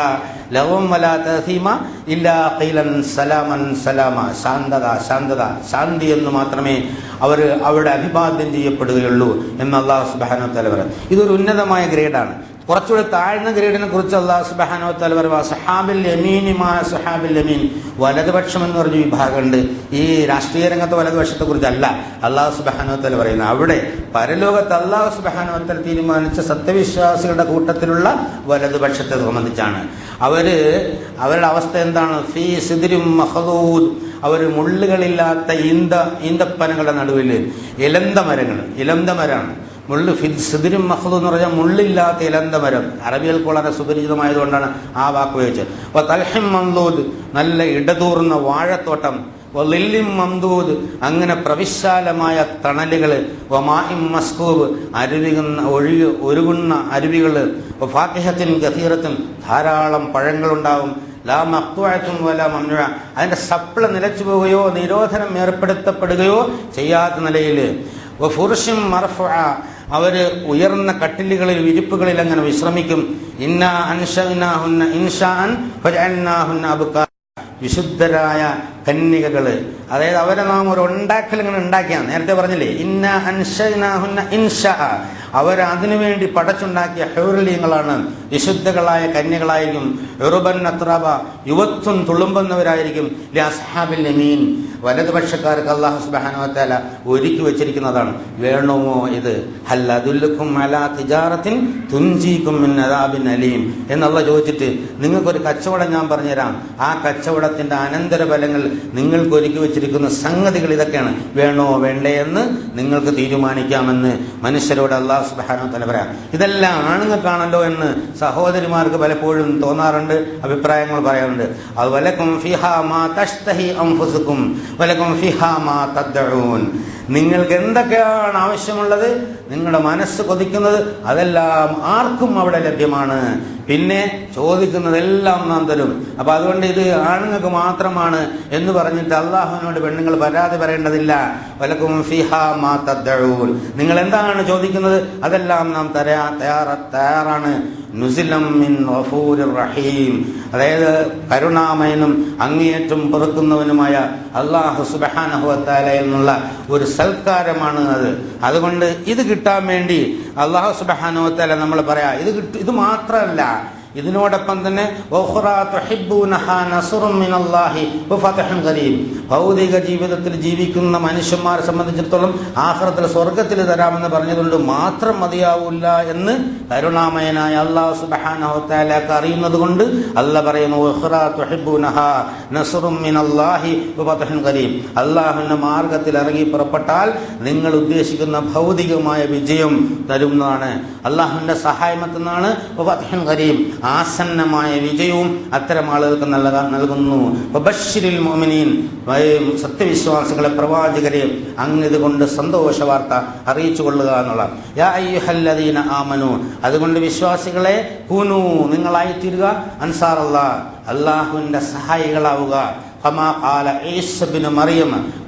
ലഗവൻ വലാ തഅസീമ ഇല്ലാ ഖീലൻ സലാമൻ സലാമ, ശാന്തത ശാന്തി എന്ന് മാത്രമേ അവർ അവിടെ അഭിവാദ്യം ചെയ്യപ്പെടുകയുള്ളൂ എന്ന് അല്ലാഹു സുബ്ഹാനഹു വ തആല പറയാം. ഇതൊരു ഉന്നതമായ ഗ്രേഡാണ്. കുറച്ചുകൂടി താഴ്ന്ന ഗ്രേഡിനെ കുറിച്ച് അല്ലാഹു സുബ്ഹാനഹു വ തആല പറയുക, സഹാബിൽ യമീനി മാ സഹാബിൽ യമീൻ, വലതുപക്ഷം എന്ന് പറഞ്ഞ വിഭാഗമുണ്ട്. ഈ രാഷ്ട്രീയ രംഗത്തെ വലതുപക്ഷത്തെ കുറിച്ചല്ല അല്ലാഹു സുബ്ഹാനഹു വ തആല പറയുന്നത്. അവിടെ പരലോകത്ത് അല്ലാഹു സുബ്ഹാനഹു വ തആല തീരുമാനിച്ച സത്യവിശ്വാസികളുടെ കൂട്ടത്തിലുള്ള വലതുപക്ഷത്തെ സംബന്ധിച്ചാണ്. അവരുടെ അവസ്ഥ എന്താണ്? ഫീ സിദ്രിൻ മഖ്ദൂദ്, അവർ മുള്ളുകളില്ലാത്ത ഈന്തപ്പനകളുടെ നടുവിൽ ഇലന്ത മരമാണ്. മുള്ളു സിദ്രും മഖ്ദൂദ് എന്ന് പറഞ്ഞാൽ മുള്ളില്ലാത്ത ഇലന്ത മരം. അറബികൾക്ക് വളരെ സുപരിചിതമായതുകൊണ്ടാണ് ആ വാക്ക് ഉപയോഗിച്ചത്. തൽഹിം മംദൂദ്, നല്ല ഇടതൂർന്ന വാഴത്തോട്ടം. വളില്ലിം മംദൂദ്, അങ്ങനെ പ്രവിശാലമായ തണലുകൾ. വമാഇം മസ്കൂബ്, ഒഴുകുന്ന അരുവികൾ. ഫാക്കിഹത്തിൻ കസീറത്തുൻ, ധാരാളം പഴങ്ങളുണ്ടാവും. ലാ മഖ്തുഅത്തുൻ വലാ മംനുഅ, അതിന്റെ സപ്ലൈ നിലച്ചു പോവുകയോ നിരോധനം ഏർപ്പെടുത്തപ്പെടുകയോ ചെയ്യാത്ത നിലയിൽ. വഫുർശിൻ മർഫുഅ, അവര് ഉയർന്ന കട്ടിലുകളിൽ വിരിപ്പുകളിൽ അങ്ങനെ വിശ്രമിക്കും. ഇന്നാ അൻശഅനാഹുന്ന ഇൻശാഅൻ ഫജഅൽനാഹുന്ന അബ്കാ, വിശുദ്ധരായ കന്യകകള്. അതായത് അവരെ നാം ഒരു ഉണ്ടാക്കൽ ഇങ്ങനെ ഉണ്ടാക്കിയാണ്. നേരത്തെ പറഞ്ഞില്ലേ, ഇന്നാ അൻശഅനാഹുന്ന ഇൻശാ, അവർ അതിനുവേണ്ടി പടച്ചുണ്ടാക്കിയ ഹൂറിലീങ്ങളാണ്, വിശുദ്ധകളായ കന്യകളായിരിക്കും. ഉറുബൻ അത്റാബ, യുവത്വം തുളുമ്പുന്നവരായിരിക്കും. ലിഅസ്ഹാബിൽ യമീൻ, വലതുപക്ഷക്കാർക്ക് അല്ലാഹു സുബ്ഹാനഹു വ തആല ഒരുക്കി വെച്ചിരിക്കുന്നതാണ്. വേണമോ ഇത്? ഹൽ അദുല്ലുക്കും അലാ തിജാറത്തിൻ തുൻജീകും മിൻ അദാബിൻ അലീം എന്നുള്ള ചോദിച്ചിട്ട് നിങ്ങൾക്കൊരു കച്ചവടം ഞാൻ പറഞ്ഞുതരാം, ആ കച്ചവടത്തിന്റെ അനന്തരഫലങ്ങൾ നിങ്ങൾക്ക് ഒരുക്കി വെച്ചിരിക്കുന്ന സംഗതികൾ ഇതൊക്കെയാണ്, വേണോ വേണ്ടേ എന്ന് നിങ്ങൾക്ക് തീരുമാനിക്കാമെന്ന് മനുഷ്യരോട് അല്ലാഹു സുബ്ഹാനഹു വ തആല പറയാം. ഇതെല്ലാം ആണുങ്ങൾക്കാണല്ലോ എന്ന് സഹോദരിമാർക്ക് പലപ്പോഴും തോന്നാറുണ്ട്, അഭിപ്രായങ്ങൾ പറയാറുണ്ട്. അത് വലക്കും ഫിഹാ മാ തഷ്തഹി അൻഫുസുക്കും വലക്കും ഫിഹാ മാ തദ്ഉൻ, നിങ്ങൾക്ക് എന്തൊക്കെയാണ് ആവശ്യമുള്ളത്, നിങ്ങളുടെ മനസ്സ് കൊതിക്കുന്നത് അതെല്ലാം ആർക്കും അവിടെ ലഭ്യമാണ്. പിന്നെ ചോദിക്കുന്നതെല്ലാം നാം തരും. അപ്പൊ അതുകൊണ്ട് ഇത് ആണുങ്ങൾക്ക് മാത്രമാണ് എന്ന് പറഞ്ഞിട്ട് അള്ളാഹുവിനോട് പെണ്ണുങ്ങൾ പരാതി പറയേണ്ടതില്ല. വലക്കും ഫിഹാ മാ തദ്ഉൻ, നിങ്ങൾ എന്താണ് ചോദിക്കുന്നത് അതെല്ലാം നാം തയ്യാറാണ്. നുസിലം മിൻ ഗഫൂരിർ റഹീം, അതായത് കരുണാമയനും അങ്ങേയറ്റം പൊറുക്കുന്നവനുമായ അല്ലാഹു സുബ്ഹാനഹു വ തആലയിൽ നിന്നുള്ള ഒരു സൽക്കാരമാണ് അത്. അതുകൊണ്ട് ഇത് കിട്ടാൻ വേണ്ടി അല്ലാഹു സുബ്ഹാനഹു വ തആല നമ്മൾ പറയാ, ഇത് മാത്രമല്ല, ഇതിനോടൊപ്പം തന്നെ ഭൗതിക ജീവിതത്തിൽ ജീവിക്കുന്ന മനുഷ്യന്മാരെ സംബന്ധിച്ചിടത്തോളം ആഖിറത്തിൽ സ്വർഗത്തിൽ തരാമെന്ന് പറഞ്ഞതുകൊണ്ട് മാത്രം മതിയാവില്ല എന്ന് കരുണാമയനായ അല്ലാഹു സുബ്ഹാനഹു വ തആലക്ക് അറിയുന്നത് കൊണ്ട് അല്ലാഹ് പറയുന്നു അല്ലാഹുവിന്റെ മാർഗത്തിൽ ഇറങ്ങി പുറപ്പെട്ടാൽ നിങ്ങൾ ഉദ്ദേശിക്കുന്ന ഭൗതികമായ വിജയം തരുന്നതാണ്. അല്ലാഹുവിന്റെ സഹായമത്തെന്നാണ് ആസന്നമായ വിജയവും അത്തരം ആളുകൾക്ക് നൽകുന്നു. സത്യവിശ്വാസികളെ, പ്രവാചകരെ അങ്ങ് ഇതുകൊണ്ട് സന്തോഷ വാർത്ത അറിയിച്ചു കൊള്ളുക എന്നുള്ള. യാ അയ്യുഹല്ലദീന ആമനു, അതുകൊണ്ട് വിശ്വാസികളെ, കൂനു നിങ്ങളായിത്തീരുക, അൻസാർ അല്ലാഹ് അല്ലാഹുവിന്റെ സഹായികളാവുക.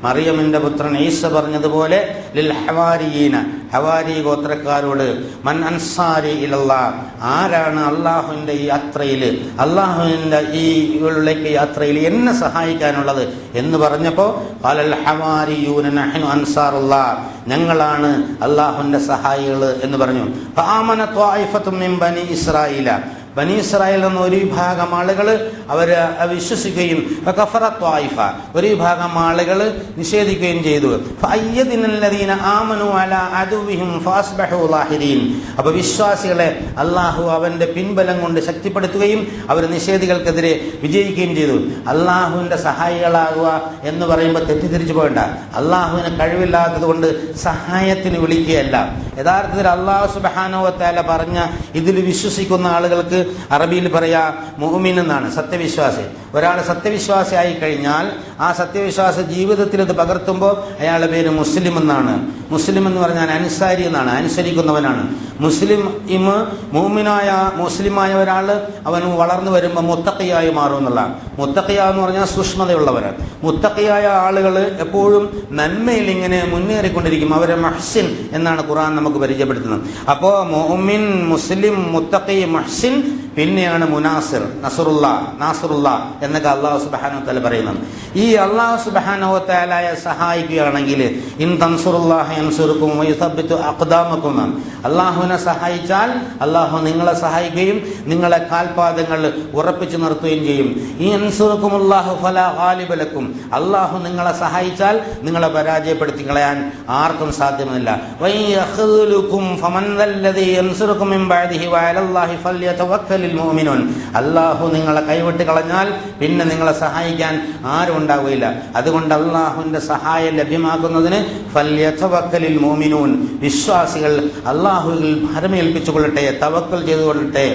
മറിയമിന്റെ പുത്രൻ ഈസ പറഞ്ഞതുപോലെ ലിൽ ഹവാരിയീന, ഹവാരി ഗോത്രക്കാരോട്, മൻ അൻസാരി ഇലല്ലാഹ്, ആരാണ് അള്ളാഹുവിന്റെ ഈ യാത്രയിൽ, അള്ളാഹുവിന്റെ ഈ യാത്രയിൽ എന്നെ സഹായിക്കാനുള്ളത് എന്ന് പറഞ്ഞപ്പോ ഖാലൽ ഹവാരിയൂന നഹ്നു അൻസാറുല്ലാഹ്, ഞങ്ങളാണ് അള്ളാഹുവിന്റെ സഹായികൾ എന്ന് പറഞ്ഞു. ഫആമന ത്വായിഫത്തും മിൻ ബനി ഇസ്രായീല, ബനി ഇസ്രായേൽ എന്ന ഒരു വിഭാഗം ആളുകൾ അവർ വിശ്വസിക്കുകയും ഒരു വിഭാഗം ആളുകൾ നിഷേധിക്കുകയും ചെയ്തു. അപ്പൊ വിശ്വാസികളെ അള്ളാഹു അവന്റെ പിൻബലം കൊണ്ട് ശക്തിപ്പെടുത്തുകയും അവർ നിഷേധികൾക്കെതിരെ വിജയിക്കുകയും ചെയ്തു. അള്ളാഹുവിന്റെ സഹായികളാകുക എന്ന് പറയുമ്പോൾ തെറ്റിദ്ധരിച്ചു പോകണ്ട. അള്ളാഹുവിന് കഴിവില്ലാത്തത് കൊണ്ട് സഹായത്തിന് വിളിക്കുകയല്ല. യഥാർത്ഥത്തിൽ അള്ളാഹു സുബ്ഹാനഹു വ തആല പറഞ്ഞ ഇതിൽ വിശ്വസിക്കുന്ന ആളുകൾക്ക് അറബിയിൽ പറയാ മുഅ്മിൻ എന്നാണ്, സത്യവിശ്വാസി. ഒരാൾ സത്യവിശ്വാസി ആയി കഴിഞ്ഞാൽ ആ സത്യവിശ്വാസ ജീവിതത്തിൽ ഇത് പകർത്തുമ്പോൾ അയാളുടെ പേര് മുസ്ലിം എന്നാണ്. മുസ്ലിം എന്ന് പറഞ്ഞാൽ അൻസാരി എന്നാണ്, അനുസരിക്കുന്നവനാണ്. മുസ്ലിമായ ഒരാൾ അവൻ വളർന്നു വരുമ്പോൾ മുത്തഖിയായി മാറും എന്നുള്ളതാണ്. മുത്തഖിയ എന്ന് പറഞ്ഞാൽ സൂക്ഷ്മതയുള്ളവരാണ്. മുത്തഖിയായ ആളുകൾ എപ്പോഴും നന്മയിൽ ഇങ്ങനെ മുന്നേറിക്കൊണ്ടിരിക്കും. അവരെ മുഹ്സിൻ എന്നാണ് ഖുർആൻ നമുക്ക് പരിചയപ്പെടുത്തുന്നത്. അപ്പോൾ മുഅ്മിൻ, മുസ്ലിം, മുത്തഖി, മുഹ്സിൻ, പിന്നെയാണ് മുനാസിർ, നാസറുള്ള എന്നൊക്കെ അല്ലാഹു സുബ്ഹാനഹു വ തആല പറയുന്നത്. ഈ അല്ലാഹു സുബ്ഹാനഹു വ തആലയെ സഹായിക്കുകയാണെങ്കിൽ ഇൻ തൻസുറുല്ലാഹ യൻസുറുക്കും വയുസബ്ബിതു അഖ്ദാമക്കും, അല്ലാഹുവിനെ സഹായിച്ചാൽ അല്ലാഹു നിങ്ങളെ സഹായിക്കുകയും നിങ്ങളെ കാൽപാദങ്ങൾ ഉറപ്പിച്ചു നിർത്തുകയും ചെയ്യും. ഈ യൻസുറുക്കുമുല്ലാഹു ഫലാ ഗാലിബ ലക്കും, അല്ലാഹു നിങ്ങളെ സഹായിച്ചാൽ നിങ്ങളെ പരാജയപ്പെടുത്തി കളയാൻ ആർക്കും സാധ്യമല്ല. വയഖ്ദുലുക്കും ഫമൻ ദല്ലദീ യൻസുറുക്കും മിൻ ബഅദിഹി വഅലല്ലാഹി ഫൽയതവക്കലിൽ മുഅ്മിനൂൻ, അല്ലാഹു നിങ്ങളെ കൈവിട്ട് കളഞ്ഞാൽ പിന്നെ നിങ്ങളെ സഹായിക്കാൻ ആരും ഉണ്ടാവുകയില്ല. അതുകൊണ്ട് അല്ലാഹുവിന്റെ സഹായം ലഭ്യമാക്കുന്നതിന് ഫൽയതവക്കലിൽ മുഅ്മിനൂൻ, വിശ്വാസികൾ അല്ലാഹുവിൽ ഭരമേൽപ്പിച്ചു കൊള്ളട്ടെ, തവക്കൽ ചെയ്തു കൊള്ളട്ടെ.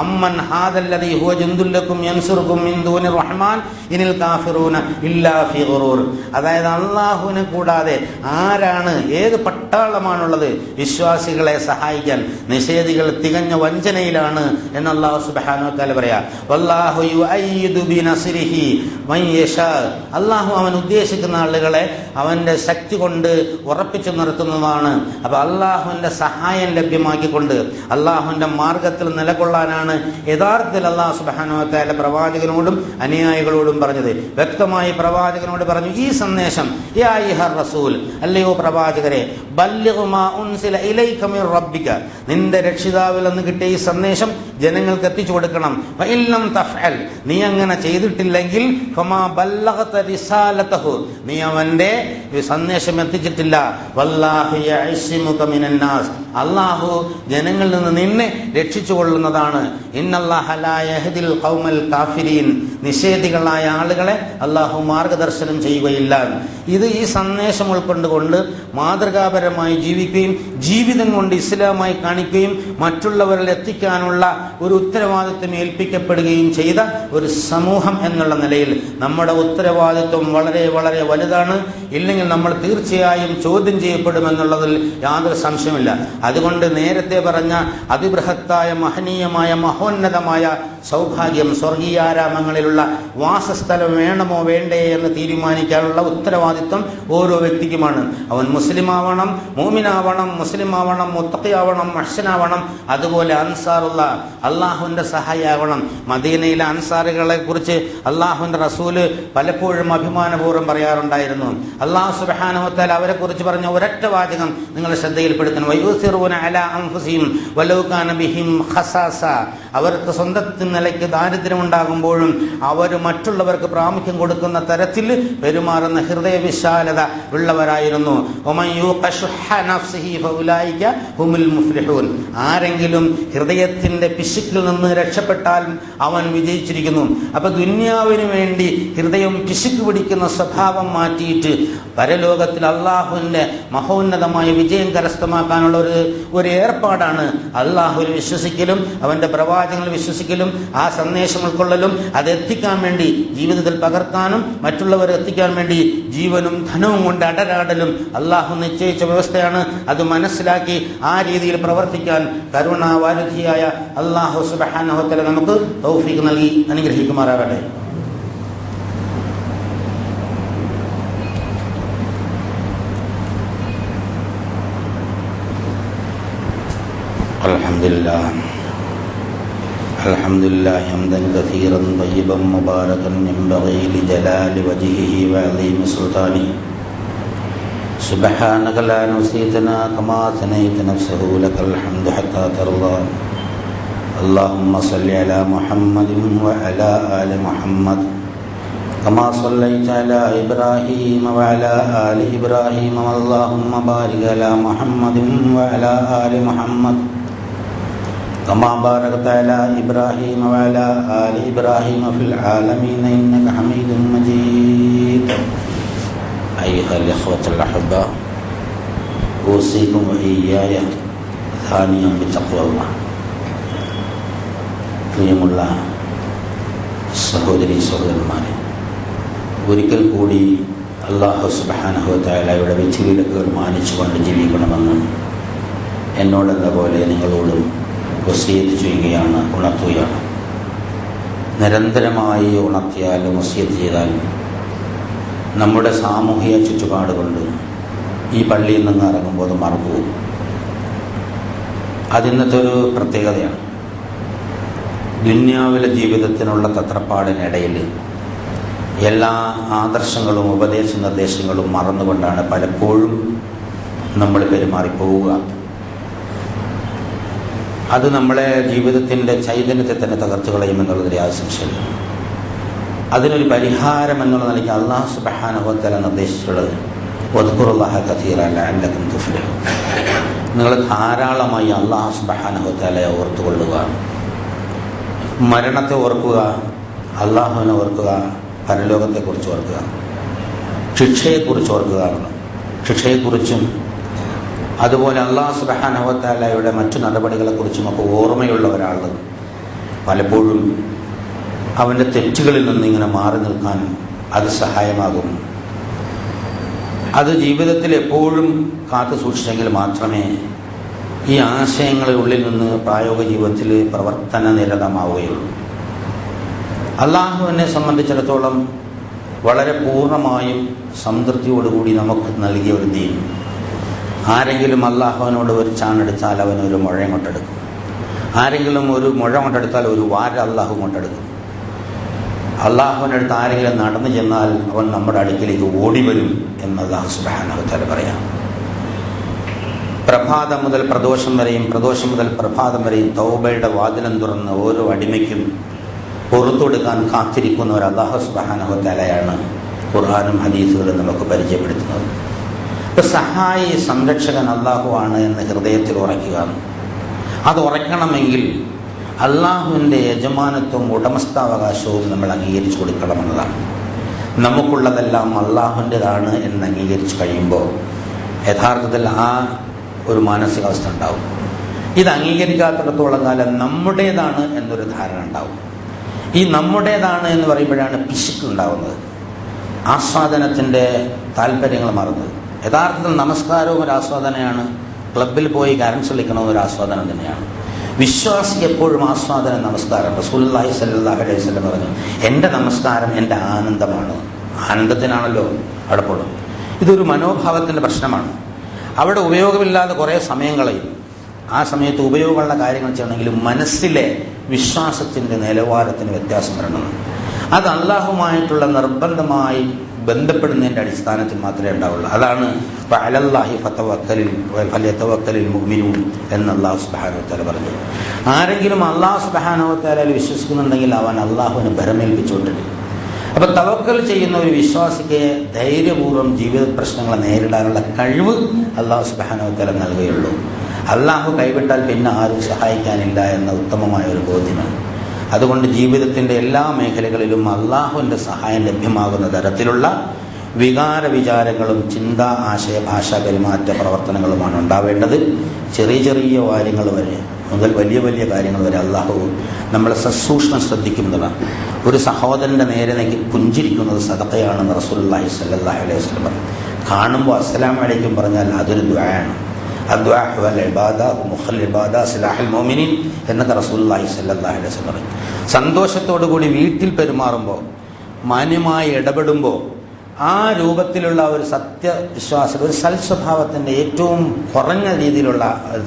അമ്മൻ ഹാദല്ലദീ ഹുവ ജുന്ദുൽ ലക്കും യൻസുറുക്കും മിൻ ദൂനിർ റഹ്മാൻ ഇനിൽ കാഫിറൂന ഇല്ലാ ഫീ ഗുറൂർ. അതായത് അല്ലാഹുവിനെ കൂടാതെ ആരാണ്, ഏത് പട്ടാളമാണുള്ളത് വിശ്വാസികളെ സഹായിക്കാൻ? നിഷേധികൾ തികഞ്ഞ വഞ്ചനയിലാണ് എന്ന് അല്ലാഹു സുബ്ഹാനഹു വ തആല പറയാ. വല്ലാഹു യുഅയ്യിദു ബിനസ്രിഹി മൻ യശാ, അല്ലാഹു അവൻ ഉദ്ദേശിക്കുന്ന ആളുകളെ അവന്റെ ശക്തി കൊണ്ട് ഉറപ്പിച്ചു നിർത്തുന്നതാണ്. അപ്പൊ അല്ലാഹുവിന്റെ സഹായം ലഭ്യമാക്കിക്കൊണ്ട് അല്ലാഹുവിന്റെ മാർഗത്തിൽ നിലകൊള്ളാനാണ് യഥാർത്ഥത്തിൽ അല്ലാഹു സുബ്ഹാനഹു വ തആല പ്രവാചകനോടും അനുയായികളോടും പറഞ്ഞത്. വ്യക്തമായി പ്രവാചകനോട് പറഞ്ഞു ഈ സന്ദേശം, യാ അയ്യുഹർ റസൂൽ, അല്ലയോ പ്രവാചകരെ, ബല്ലിഗ് മാ ഉൻസില ഇലൈക മിർ റബ്ബിക, നിന്റെ രക്ഷിതാവിൽ നിന്ന് കിട്ടിയ ഈ സന്ദേശം ജനങ്ങൾക്ക് എത്തിച്ചു കൊടുക്കണം. വഇല്ലം തഫ്അൽ, നീ അങ്ങനെ ചെയ്തിട്ടില്ലെങ്കിൽ ഫമാ ബല്ലഗത റിസാലതഹു, നീ അവന്റെ സന്ദേശം എത്തിച്ചിട്ടില്ല. വല്ലാഹു യഅസിമുക മിനൻ നാസ്, അല്ലാഹു ജനങ്ങളിൽ നിന്ന് നിന്നെ രക്ഷിച്ചു കൊള്ളുന്നതാണ്. ഇന്നല്ലാഹ ലാ യഹ്ദിൽ ഖൗമൽ കാഫിരീൻ, നിഷേധികളായ ആളുകളെ അല്ലാഹു മാർഗദർശനം ചെയ്യുകയില്ല. ഇത് ഈ സന്ദേശം ഉൾക്കൊണ്ടുകൊണ്ട് മാതൃകാപരമായി ജീവിക്കുകയും ജീവിതം കൊണ്ട് ഇസ്ലാമായി കാണിക്കുകയും മറ്റുള്ളവരിൽ എത്തിക്കാനുള്ള ഒരു ഉത്തരവാദിത്വം ഏൽപ്പിക്കപ്പെടുകയും ചെയ്ത ഒരു സമൂഹം എന്നുള്ള നിലയിൽ നമ്മുടെ ഉത്തരവാദിത്വം വളരെ വളരെ വലുതാണ്. ഇല്ലെങ്കിൽ നമ്മൾ തീർച്ചയായും ചോദ്യം ചെയ്യപ്പെടുമെന്നുള്ളതിൽ യാതൊരു സംശയമില്ല. അതുകൊണ്ട് നേരത്തെ പറഞ്ഞ അതിബൃഹത്തായ മഹനീയമായ മഹോന്നതമായ സൗഭാഗ്യം, സ്വർഗീയാരാമങ്ങളിലുള്ള വാസസ്ഥലം വേണമോ വേണ്ടേ എന്ന് തീരുമാനിക്കാനുള്ള ഉത്തരവാദിത്വം ഓരോ വ്യക്തിക്കുമാണ്. അവൻ മുസ്ലിമാവണം, മുഅ്മിനാവണം, മുസ്ലിമാവണം, മുത്തഖിയാവണം, മുഹ്സിനാവണം, അതുപോലെ അൻസാറുള്ള, അല്ലാഹു അള്ളാഹുവിൻ്റെ സഹായിയാകണം. മദീനയിലെ അൻസാറുകളെ കുറിച്ച് അള്ളാഹുവിൻ്റെ റസൂല് പലപ്പോഴും അഭിമാനപൂർവ്വം പറയാറുണ്ടായിരുന്നു. അള്ളാഹു സുബ്ഹാനഹു വ തആല അവരെ കുറിച്ച് പറഞ്ഞ ഒരൊറ്റ വാചകം നിങ്ങളെ ശ്രദ്ധയിൽപ്പെടുത്തണം. വയുസിറൂന അലാ അൻഫുസിഹിം വലൗ കാന ബിഹിം ഖസാസ. അവർക്ക് സ്വന്തത്തിന് നിലയ്ക്ക് ദാരിദ്ര്യമുണ്ടാകുമ്പോഴും അവർ മറ്റുള്ളവർക്ക് പ്രാമുഖ്യം കൊടുക്കുന്ന തരത്തിൽ പെരുമാറുന്ന ഹൃദയ വിശാലത ഉള്ളവരായിരുന്നു. ആരെങ്കിലും ഹൃദയത്തിന്റെ പിശുക്കിൽ നിന്ന് രക്ഷപ്പെട്ടാൽ അവൻ വിജയിച്ചിരിക്കുന്നു. അപ്പൊ ദുന്യാവിന് വേണ്ടി ഹൃദയം പിശുക്ക് പിടിക്കുന്ന സ്വഭാവം മാറ്റിയിട്ട് പരലോകത്തിൽ അള്ളാഹുവിന്റെ മഹോന്നതമായ വിജയം കരസ്ഥമാക്കാനുള്ള ഒരു ഏർപ്പാടാണ് അള്ളാഹുവിൽ വിശ്വസിക്കലും അവന്റെ പ്രവാചകങ്ങളിൽ വിശ്വസിക്കലും ആ സന്ദേശം ഉൾക്കൊള്ളലും അതെത്തിക്കാൻ വേണ്ടി ജീവിതത്തിൽ പകർത്താനും മറ്റുള്ളവരെ എത്തിക്കാൻ വേണ്ടി ജീവനും ധനവും കൊണ്ട് അടരാടലും അള്ളാഹു നിശ്ചയിച്ച വ്യവസ്ഥയാണ്. അത് മനസ്സിലാക്കി ആ രീതിയിൽ പ്രവർത്തിക്കാൻ കരുണാവാരിധിയായ അള്ളാഹു സുബ്ഹാനഹു വ തആല നമുക്ക് തൗഫീഖ് നൽകി അനുഗ്രഹിക്കുമാറാകട്ടെ. അൽഹംദുലില്ലാഹി ഹംദൻ കസീറൻ തയ്യിബൻ മുബാറകൻ യൻബഗി ലിജലാലി വജ്ഹിഹി വഅളീമി സുൽത്താനിഹി സുബ്ഹാനക ലാ നുഹ്സീ സനാ കമാ സനൈത നഫ്സഹു ലകൽ ഹംദു ഹത്താ തർളാ. അല്ലാഹുമ്മ സ്വല്ലി അലാ മുഹമ്മദിൻ വഅലാ ആലി മുഹമ്മദ് കമാ സ്വല്ലൈത അലാ ഇബ്രാഹീമ വഅലാ ആലി ഇബ്രാഹീമ. അല്ലാഹുമ്മ ബാരിക് അലാ മുഹമ്മദിൻ വഅലാ ആലി മുഹമ്മദ് كما باركت على إبراهيم وعلى آل إبراهيم في العالمين إنك حميد مجيد. أيها الإخوة الأحباء أوصيكم وإياي ثانيا بتقوى الله. പ്രിയമുള്ള സഹോദരീ സഹോദരന്മാരെ, ഒരിക്കൽ കൂടി അല്ലാഹു സുബ്ഹാനഹു വ തആലയുടെ വിധിവിലക്കുകൾ മാനിച്ചുകൊണ്ട് ജീവിക്കണമെന്ന് എന്നോടെന്ന പോലെ നിങ്ങളോടും വസിയത്ത് ചെയ്യുകയാണ്, ഉണർത്തുകയാണ്. നിരന്തരമായി ഉണർത്തിയാലും വസിയത്ത് ചെയ്താലും നമ്മുടെ സാമൂഹിക ചുറ്റുപാട് കൊണ്ട് ഈ പള്ളിയിൽ നിന്ന് ഇറങ്ങുമ്പോൾ അത് മറന്നുപോകും. അതിന്നത്തെ ഒരു പ്രത്യേകതയാണ്. ദുന്യാവിലെ ജീവിതത്തിനുള്ള തത്രപ്പാടിനിടയിൽ എല്ലാ ആദർശങ്ങളും ഉപദേശ നിർദ്ദേശങ്ങളും മറന്നുകൊണ്ടാണ് പലപ്പോഴും നമ്മൾ പെരുമാറിപ്പോവുക. അത് നമ്മളെ ജീവിതത്തിൻ്റെ ചൈതന്യത്തെ തന്നെ തകർത്തു കളയുമെന്നുള്ളതിൽ ആശംസയില്ല. അതിനൊരു പരിഹാരം എന്നുള്ള നിലയ്ക്ക് അല്ലാഹു സുബ്ഹാനഹു വ തആല നിർദ്ദേശിച്ചിട്ടുള്ളത് വദ്കുറുല്ലാഹ കസീറൻ ലഅല്ലകും തുഫ്ലിഹൂൻ. നിങ്ങൾ ധാരാളമായി അല്ലാഹു സുബ്ഹാനഹു വ തആലയെ ഓർത്തുകൊള്ളുക, മരണത്തെ ഓർക്കുക, അള്ളാഹുവിനെ ഓർക്കുക, പരലോകത്തെക്കുറിച്ച് ഓർക്കുക, ശിക്ഷയെക്കുറിച്ച് ഓർക്കുക. ശിക്ഷയെക്കുറിച്ചും അതുപോലെ അല്ലാഹു സുബ്ഹാനഹു വ തആലയുടെ മറ്റു നടപടികളെക്കുറിച്ചുമൊക്കെ ഓർമ്മയുള്ള ഒരാൾ പലപ്പോഴും അവൻ്റെ തെറ്റുകളിൽ നിന്ന് ഇങ്ങനെ മാറി നിൽക്കാൻ അത് സഹായമാകും. അത് ജീവിതത്തിൽ എപ്പോഴും കാത്തു സൂക്ഷിച്ചെങ്കിൽ മാത്രമേ ഈ ആശയങ്ങളുടെ ഉള്ളിൽ നിന്ന് പ്രായോഗിക ജീവിതത്തിൽ പ്രവർത്തന നിരതമാവുകയുള്ളൂ. അള്ളാഹുവിനെ സംബന്ധിച്ചിടത്തോളം വളരെ പൂർണ്ണമായും സംതൃപ്തിയോടുകൂടി നമുക്ക് നൽകിയ ഒരു ദീൻ. ആരെങ്കിലും അള്ളാഹുവിനോട് ഒരു ചാണെടുത്താൽ അവനൊരു മുഴയും കൊണ്ടെടുക്കും. ആരെങ്കിലും ഒരു മുഴ കൊണ്ടെടുത്താൽ ഒരു വാര അള്ളാഹു കൊണ്ടെടുക്കും. അള്ളാഹുവിനടുത്ത് ആരെങ്കിലും നടന്നു ചെന്നാൽ അവൻ നമ്മുടെ അടുക്കിലേക്ക് ഓടി വരും എന്ന് അല്ലാഹു സുബ്ഹാനഹു വ തആല പറയാം. പ്രഭാതം മുതൽ പ്രദോഷം വരെയും പ്രദോഷം മുതൽ പ്രഭാതം വരെയും തൗബയുടെ വാതിലും തുറന്ന് ഓരോ അടിമയ്ക്കും പുറത്തു കൊടുക്കാൻ കാത്തിരിക്കുന്ന ഒരു അല്ലാഹു സുബ്ഹാനഹു വ തആലയാണ് ഖുർആനും ഹദീസുകളും നമുക്ക് പരിചയപ്പെടുത്തുന്നത്. ഇപ്പോൾ സഹായി സംരക്ഷകൻ അള്ളാഹുവാണ് എന്ന് ഹൃദയത്തിൽ ഉറയ്ക്കുക. അത് ഉറയ്ക്കണമെങ്കിൽ അള്ളാഹുവിൻ്റെ യജമാനത്വവും ഉടമസ്ഥാവകാശവും നമ്മൾ അംഗീകരിച്ചു കൊടുക്കണമെന്നതാണ്. നമുക്കുള്ളതെല്ലാം അള്ളാഹുവിൻ്റെതാണ് എന്ന് അംഗീകരിച്ച് കഴിയുമ്പോൾ യഥാർത്ഥത്തിൽ ആ ഒരു മാനസികാവസ്ഥ ഉണ്ടാവും. ഇത് അംഗീകരിക്കാത്തിടത്തോളം കാലം നമ്മുടേതാണ് എന്നൊരു ധാരണ ഉണ്ടാവും. ഈ നമ്മുടേതാണ് എന്ന് പറയുമ്പോഴാണ് പിശുക്ക് ഉണ്ടാവുന്നത്, ആസ്വാദനത്തിൻ്റെ താല്പര്യങ്ങൾ മാറുന്നത്. യഥാർത്ഥത്തിൽ നമസ്കാരവും ഒരു ആസ്വാദനയാണ്. ക്ലബിൽ പോയി ഗാരൻസ് വിളിക്കണമെന്ന് ഒരു ആസ്വാദനം തന്നെയാണ്. വിശ്വാസിക്ക് എപ്പോഴും ആസ്വാദനം നമസ്കാരം. റസൂലുള്ളാഹി സ്വല്ലല്ലാഹു അലൈഹി വസല്ലം പറഞ്ഞു, എൻ്റെ നമസ്കാരം എൻ്റെ ആനന്ദമാണ്. ആനന്ദത്തിനാണല്ലോ അവിടെ പോകുന്നത്. ഇതൊരു മനോഭാവത്തിൻ്റെ പ്രശ്നമാണ്. അവിടെ ഉപയോഗമില്ലാതെ കുറേ സമയം കളയും. ആ സമയത്ത് ഉപയോഗമുള്ള കാര്യങ്ങൾ ചെയ്യണമെങ്കിലും മനസ്സിലെ വിശ്വാസത്തിൻ്റെ നിലവാരത്തിന് വ്യത്യാസം വരണം. അത് അള്ളാഹുമായിട്ടുള്ള നിർബന്ധമായി ബന്ധപ്പെടുന്നതിൻ്റെ അടിസ്ഥാനത്തിൽ മാത്രമേ ഉണ്ടാവുള്ളൂ. അതാണ് അലല്ലാഹി ഫലയതവക്കലിൽ മുഅ്മിനൂൻ എന്ന് അല്ലാഹു സുബ്ഹാനഹു വ തആല പറഞ്ഞു. ആരെങ്കിലും അല്ലാഹു സുബ്ഹാനഹു വ തആലയിൽ വിശ്വസിക്കുന്നുണ്ടെങ്കിൽ അവൻ അള്ളാഹുവിനെ ഭരമേൽപ്പിച്ചുകൊണ്ടിരിക്കും. അപ്പോൾ തവക്കൽ ചെയ്യുന്ന ഒരു വിശ്വാസിക്ക് ധൈര്യപൂർവ്വം ജീവിത പ്രശ്നങ്ങളെ നേരിടാനുള്ള കഴിവ് അല്ലാഹു സുബ്ഹാനഹു വ തആല നൽകുകയുള്ളൂ. അള്ളാഹു കൈവിട്ടാൽ പിന്നെ ആരും സഹായിക്കാനില്ല എന്ന ഉത്തമമായ ഒരു ബോധ്യമാണ്. അതുകൊണ്ട് ജീവിതത്തിൻ്റെ എല്ലാ മേഖലകളിലും അള്ളാഹുവിൻ്റെ സഹായം ലഭ്യമാകുന്ന തരത്തിലുള്ള വികാര വിചാരങ്ങളും ചിന്ത, ആശയ, ഭാഷ, പെരുമാറ്റ പ്രവർത്തനങ്ങളുമാണ് ഉണ്ടാവേണ്ടത്. ചെറിയ ചെറിയ കാര്യങ്ങൾ വരെ മുതൽ വലിയ വലിയ കാര്യങ്ങൾ വരെ അള്ളാഹു നമ്മളെ സസൂക്ഷ്മം ശ്രദ്ധിക്കുന്നതാണ്. ഒരു സഹോദരൻ്റെ നേരെ നോക്കി പുഞ്ചിരിക്കുന്നത് സദഖയാണെന്ന് റസൂലുള്ളാഹി സ്വല്ലല്ലാഹു അലൈഹി വസല്ലം പറഞ്ഞു. കാണുമ്പോൾ അസ്സലാമു അലൈക്കും പറഞ്ഞാൽ അതൊരു ദുആയാണ്. അദ്ദുആഉ വൽ ഇബാദ മുഖൽ ഇബാദ സിലാഹുൽ മുഅ്മിനീൻ എന്നൊക്കെ റസൂലുള്ളാഹി സ്വല്ലല്ലാഹു അലൈഹി വസല്ലം പറഞ്ഞു. സന്തോഷത്തോടു കൂടി വീട്ടിൽ പെരുമാറുമ്പോൾ, മാന്യമായി ഇടപെടുമ്പോൾ, ആ രൂപത്തിലുള്ള ഒരു സത്യവിശ്വാസം, ഒരു സൽസ്വഭാവത്തിൻ്റെ ഏറ്റവും കുറഞ്ഞ രീതിയിലുള്ള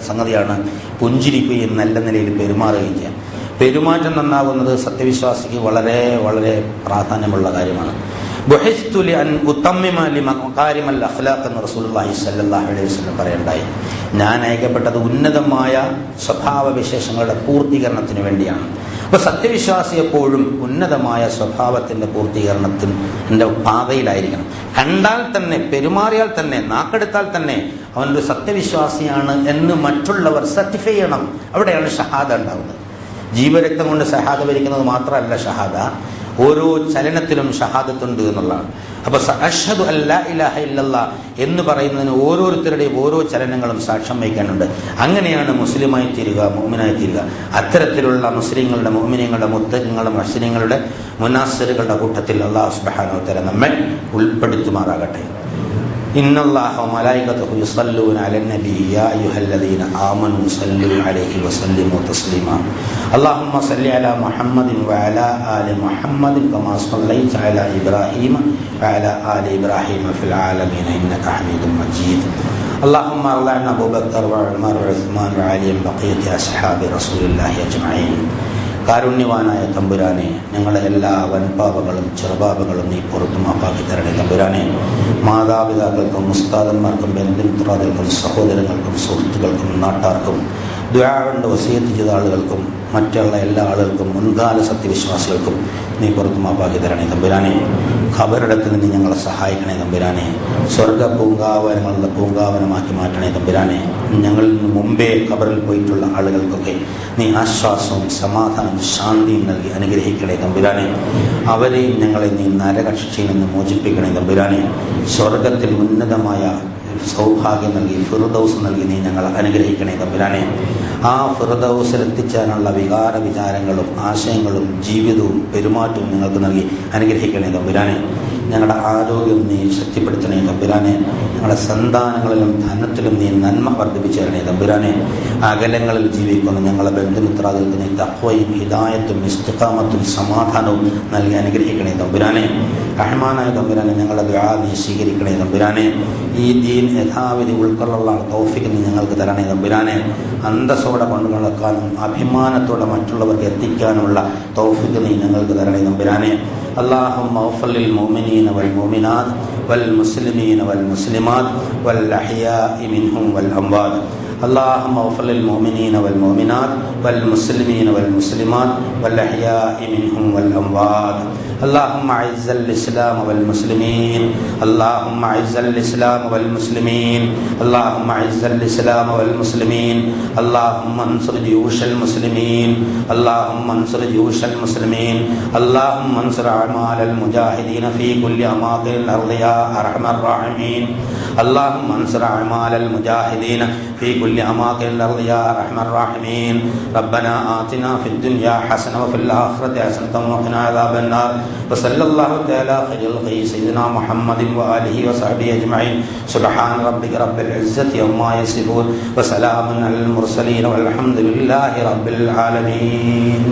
സംഗതിയാണ് പുഞ്ചിരിക്കുകയും നല്ല നിലയിൽ പെരുമാറുകയും ചെയ്യാം. പെരുമാറ്റം നന്നാകുന്നത് സത്യവിശ്വാസിക്ക് വളരെ വളരെ പ്രാധാന്യമുള്ള കാര്യമാണ്. ബുഹിസ്തു ലിഅൻ ഉതമ്മിമ ലിമകാരിമൽ അഖ്ലാഖ് എന്ന് റസൂലുള്ളാഹി സ്വല്ലല്ലാഹു അലൈഹി വസല്ലം പറയണ്ടായി. ഞാൻ അയക്കപ്പെട്ടത് ഉന്നതമായ സ്വഭാവവിശേഷങ്ങളുടെ പൂർത്തീകരണത്തിന് വേണ്ടിയാണ്. അപ്പോൾ സത്യവിശ്വാസി എപ്പോഴും ഉന്നതമായ സ്വഭാവത്തിൻ്റെ പൂർത്തീകരണത്തിൻ്റെ പാതയിലായിരിക്കണം. കണ്ടാൽ തന്നെ, പെരുമാറിയാൽ തന്നെ, നാക്കെടുത്താൽ തന്നെ അവനൊരു സത്യവിശ്വാസിയാണ് എന്ന് മറ്റുള്ളവർ സർട്ടിഫൈ ചെയ്യണം. അവിടെയാണ് ഷഹാദ ഉണ്ടാകുന്നത്. ജീവരക്തം കൊണ്ട് ഷഹാദ വരിക്കുന്നത് മാത്രമല്ല ഷഹാദ, ഓരോ ചലനത്തിലും ഷഹാദത്തുണ്ട് എന്നുള്ളതാണ്. അപ്പോൾ അഷ്ഹദു അല്ലാ ഇലാഹ ഇല്ലല്ലാഹ് എന്ന് പറയുന്നതിന് ഓരോരുത്തരുടെയും ഓരോ ചലനങ്ങളും സാക്ഷ്യം വഹിക്കാനുണ്ട്. അങ്ങനെയാണ് മുസ്ലിമായി തീരുക, മുഅ്മിനായി തീരുക. അത്തരത്തിലുള്ള മുസ്ലിങ്ങളുടെ, മുഅ്മിനീങ്ങളുടെ, മുത്തഖീങ്ങളുടെ, മുഹ്സിനീങ്ങളുടെ, മുനാസിറുകളുടെ കൂട്ടത്തിൽ അല്ലാഹു സുബ്ഹാനഹു വ തആല നമ്മെ ഉൾപ്പെടുത്തുമാറാകട്ടെ. ഇന്നല്ലാഹ വമലായികതുഹു യുസല്ലൂന അലൻ നബി യാ അയ്യുഹല്ലദീന ആമനൂ സല്ലു അലൈഹി വസല്ലിമു തസ്ലീമാ. അല്ലാഹുമ്മ സല്ലി അലാ മുഹമ്മദിൻ വഅലാ ആലി മുഹമ്മദിൻ കമാ സല്ലൈത അലാ ഇബ്രാഹീമ വഅലാ ആലി ഇബ്രാഹീമ ഫിൽ ആലമീന ഇന്നക ഹമീദും മജീദ്. اللهم ارض عن ابو بكر وعمر وعثمان وعلي بقية اصحاب رسول الله اجمعين. കാരുണ്യവാനായ തമ്പുരാനെ, ഞങ്ങളുടെ എല്ലാ വൻപാപങ്ങളും ചെറുപാപങ്ങളും നീ പുറത്തു മാപ്പാക്കി തരണേ തമ്പുരാനെ. മാതാപിതാക്കൾക്കും ഉസ്താദന്മാർക്കും ബന്ധുമിത്രാദികൾക്കും സഹോദരങ്ങൾക്കും സുഹൃത്തുക്കൾക്കും നാട്ടാർക്കും ദുആ കൊണ്ട് വസിയത്ത് ചെയ്ത ആളുകൾക്കും മറ്റുള്ള എല്ലാ ആളുകൾക്കും മുൻകാല സത്യവിശ്വാസികൾക്കും നീ പുറത്തു മാപ്പാക്കി തരണേ തമ്പുരാനെ. ഖബറിടത്ത് നിന്ന് ഞങ്ങളെ സഹായിക്കണേ തമ്പുരാനെ. സ്വർഗ പൂങ്കാവനങ്ങളുടെ പൂങ്കാവനമാക്കി മാറ്റണേ തമ്പുരാനെ. ഞങ്ങളിൽ നിന്ന് മുമ്പേ ഖബറിൽ പോയിട്ടുള്ള ആളുകൾക്കൊക്കെ നീ ആശ്വാസവും സമാധാനവും ശാന്തിയും നൽകി അനുഗ്രഹിക്കണേ തമ്പുരാനെ. അവരെയും ഞങ്ങളെ നീ നരകശിക്ഷയിൽ നിന്ന് മോചിപ്പിക്കണേ തമ്പുരാനെ. സ്വർഗത്തിൽ ഉന്നതമായ സൗഭാഗ്യം നൽകി ഫിർദൗസ് നൽകി നീ ഞങ്ങളെ അനുഗ്രഹിക്കണേ തമ്പുരാനെ. ആ ഫിർദൗസിലെത്തിച്ചാനുള്ള വികാര വിചാരങ്ങളും ആശയങ്ങളും ജീവിതവും പെരുമാറ്റവും ഞങ്ങൾക്ക് നൽകി അനുഗ്രഹിക്കണേ തമ്പുരാനെ. ഞങ്ങളുടെ ആരോഗ്യം നീ ശക്തിപ്പെടുത്തണേ തമ്പുരാനെ. ഞങ്ങളുടെ സന്താനങ്ങളിലും ധനത്തിലും നീ നന്മ വർദ്ധിപ്പിച്ചു തരണേ തമ്പുരാനെ. അകലങ്ങളിൽ ജീവിക്കുന്ന ഞങ്ങളെ ബന്ധുമിത്രാദികൾക്ക് നീ തഖ്വയും ഹിദായത്തും ഇസ്തിഖാമത്തും സമാധാനവും നൽകി അനുഗ്രഹിക്കണേ തമ്പുരാനെ. റഹ്മാനായ തമ്പുരാനെ, ഞങ്ങളുടെ ദുആ നീ സ്വീകരിക്കണേ തമ്പുരാനെ. ഈ ദീൻ യഥാവിധി ഉൾക്കൊള്ളുള്ള തൗഫീഖ് നീ ഞങ്ങൾക്ക് തരണേ തമ്പുരാനെ. അന്തസ്സോടെ കൊണ്ടു നടക്കാനും അഭിമാനത്തോടെ മറ്റുള്ളവർക്ക് എത്തിക്കാനുമുള്ള തൗഫീഖ് നീ ഞങ്ങൾക്ക് തരണേ തമ്പുരാനെ. اللهم اغفر للمؤمنين والمؤمنات والمسلمين والمسلمات والأحياء منهم والأموات. اللهم اغفر للمؤمنين والمؤمنات والمسلمين والمسلمات والأحياء منهم والأموات. اللهم اعز الإسلام والمسلمين. اللهم اعز الإسلام والمسلمين. اللهم اعز الإسلام والمسلمين. اللهم انصر جيوش المسلمين. اللهم انصر جيوش المسلمين. اللهم انصر أعمال المجاهدين في كل أماكن الأرض يا أرحم الراحمين. اللهم انصر أعمال المجاهدين في كل أماكن الأرض يا أرحم الراحمين. ربنا آتنا في الدنيا حسنة وفي الآخرة حسنة وقنا عذاب النار. وصلى الله تعالى خير الخلق سيدنا محمد وآله وصحبه أجمعين. سبحان ربك رب العزة عما يصفون وسلام على المرسلين والحمد لله رب العالمين.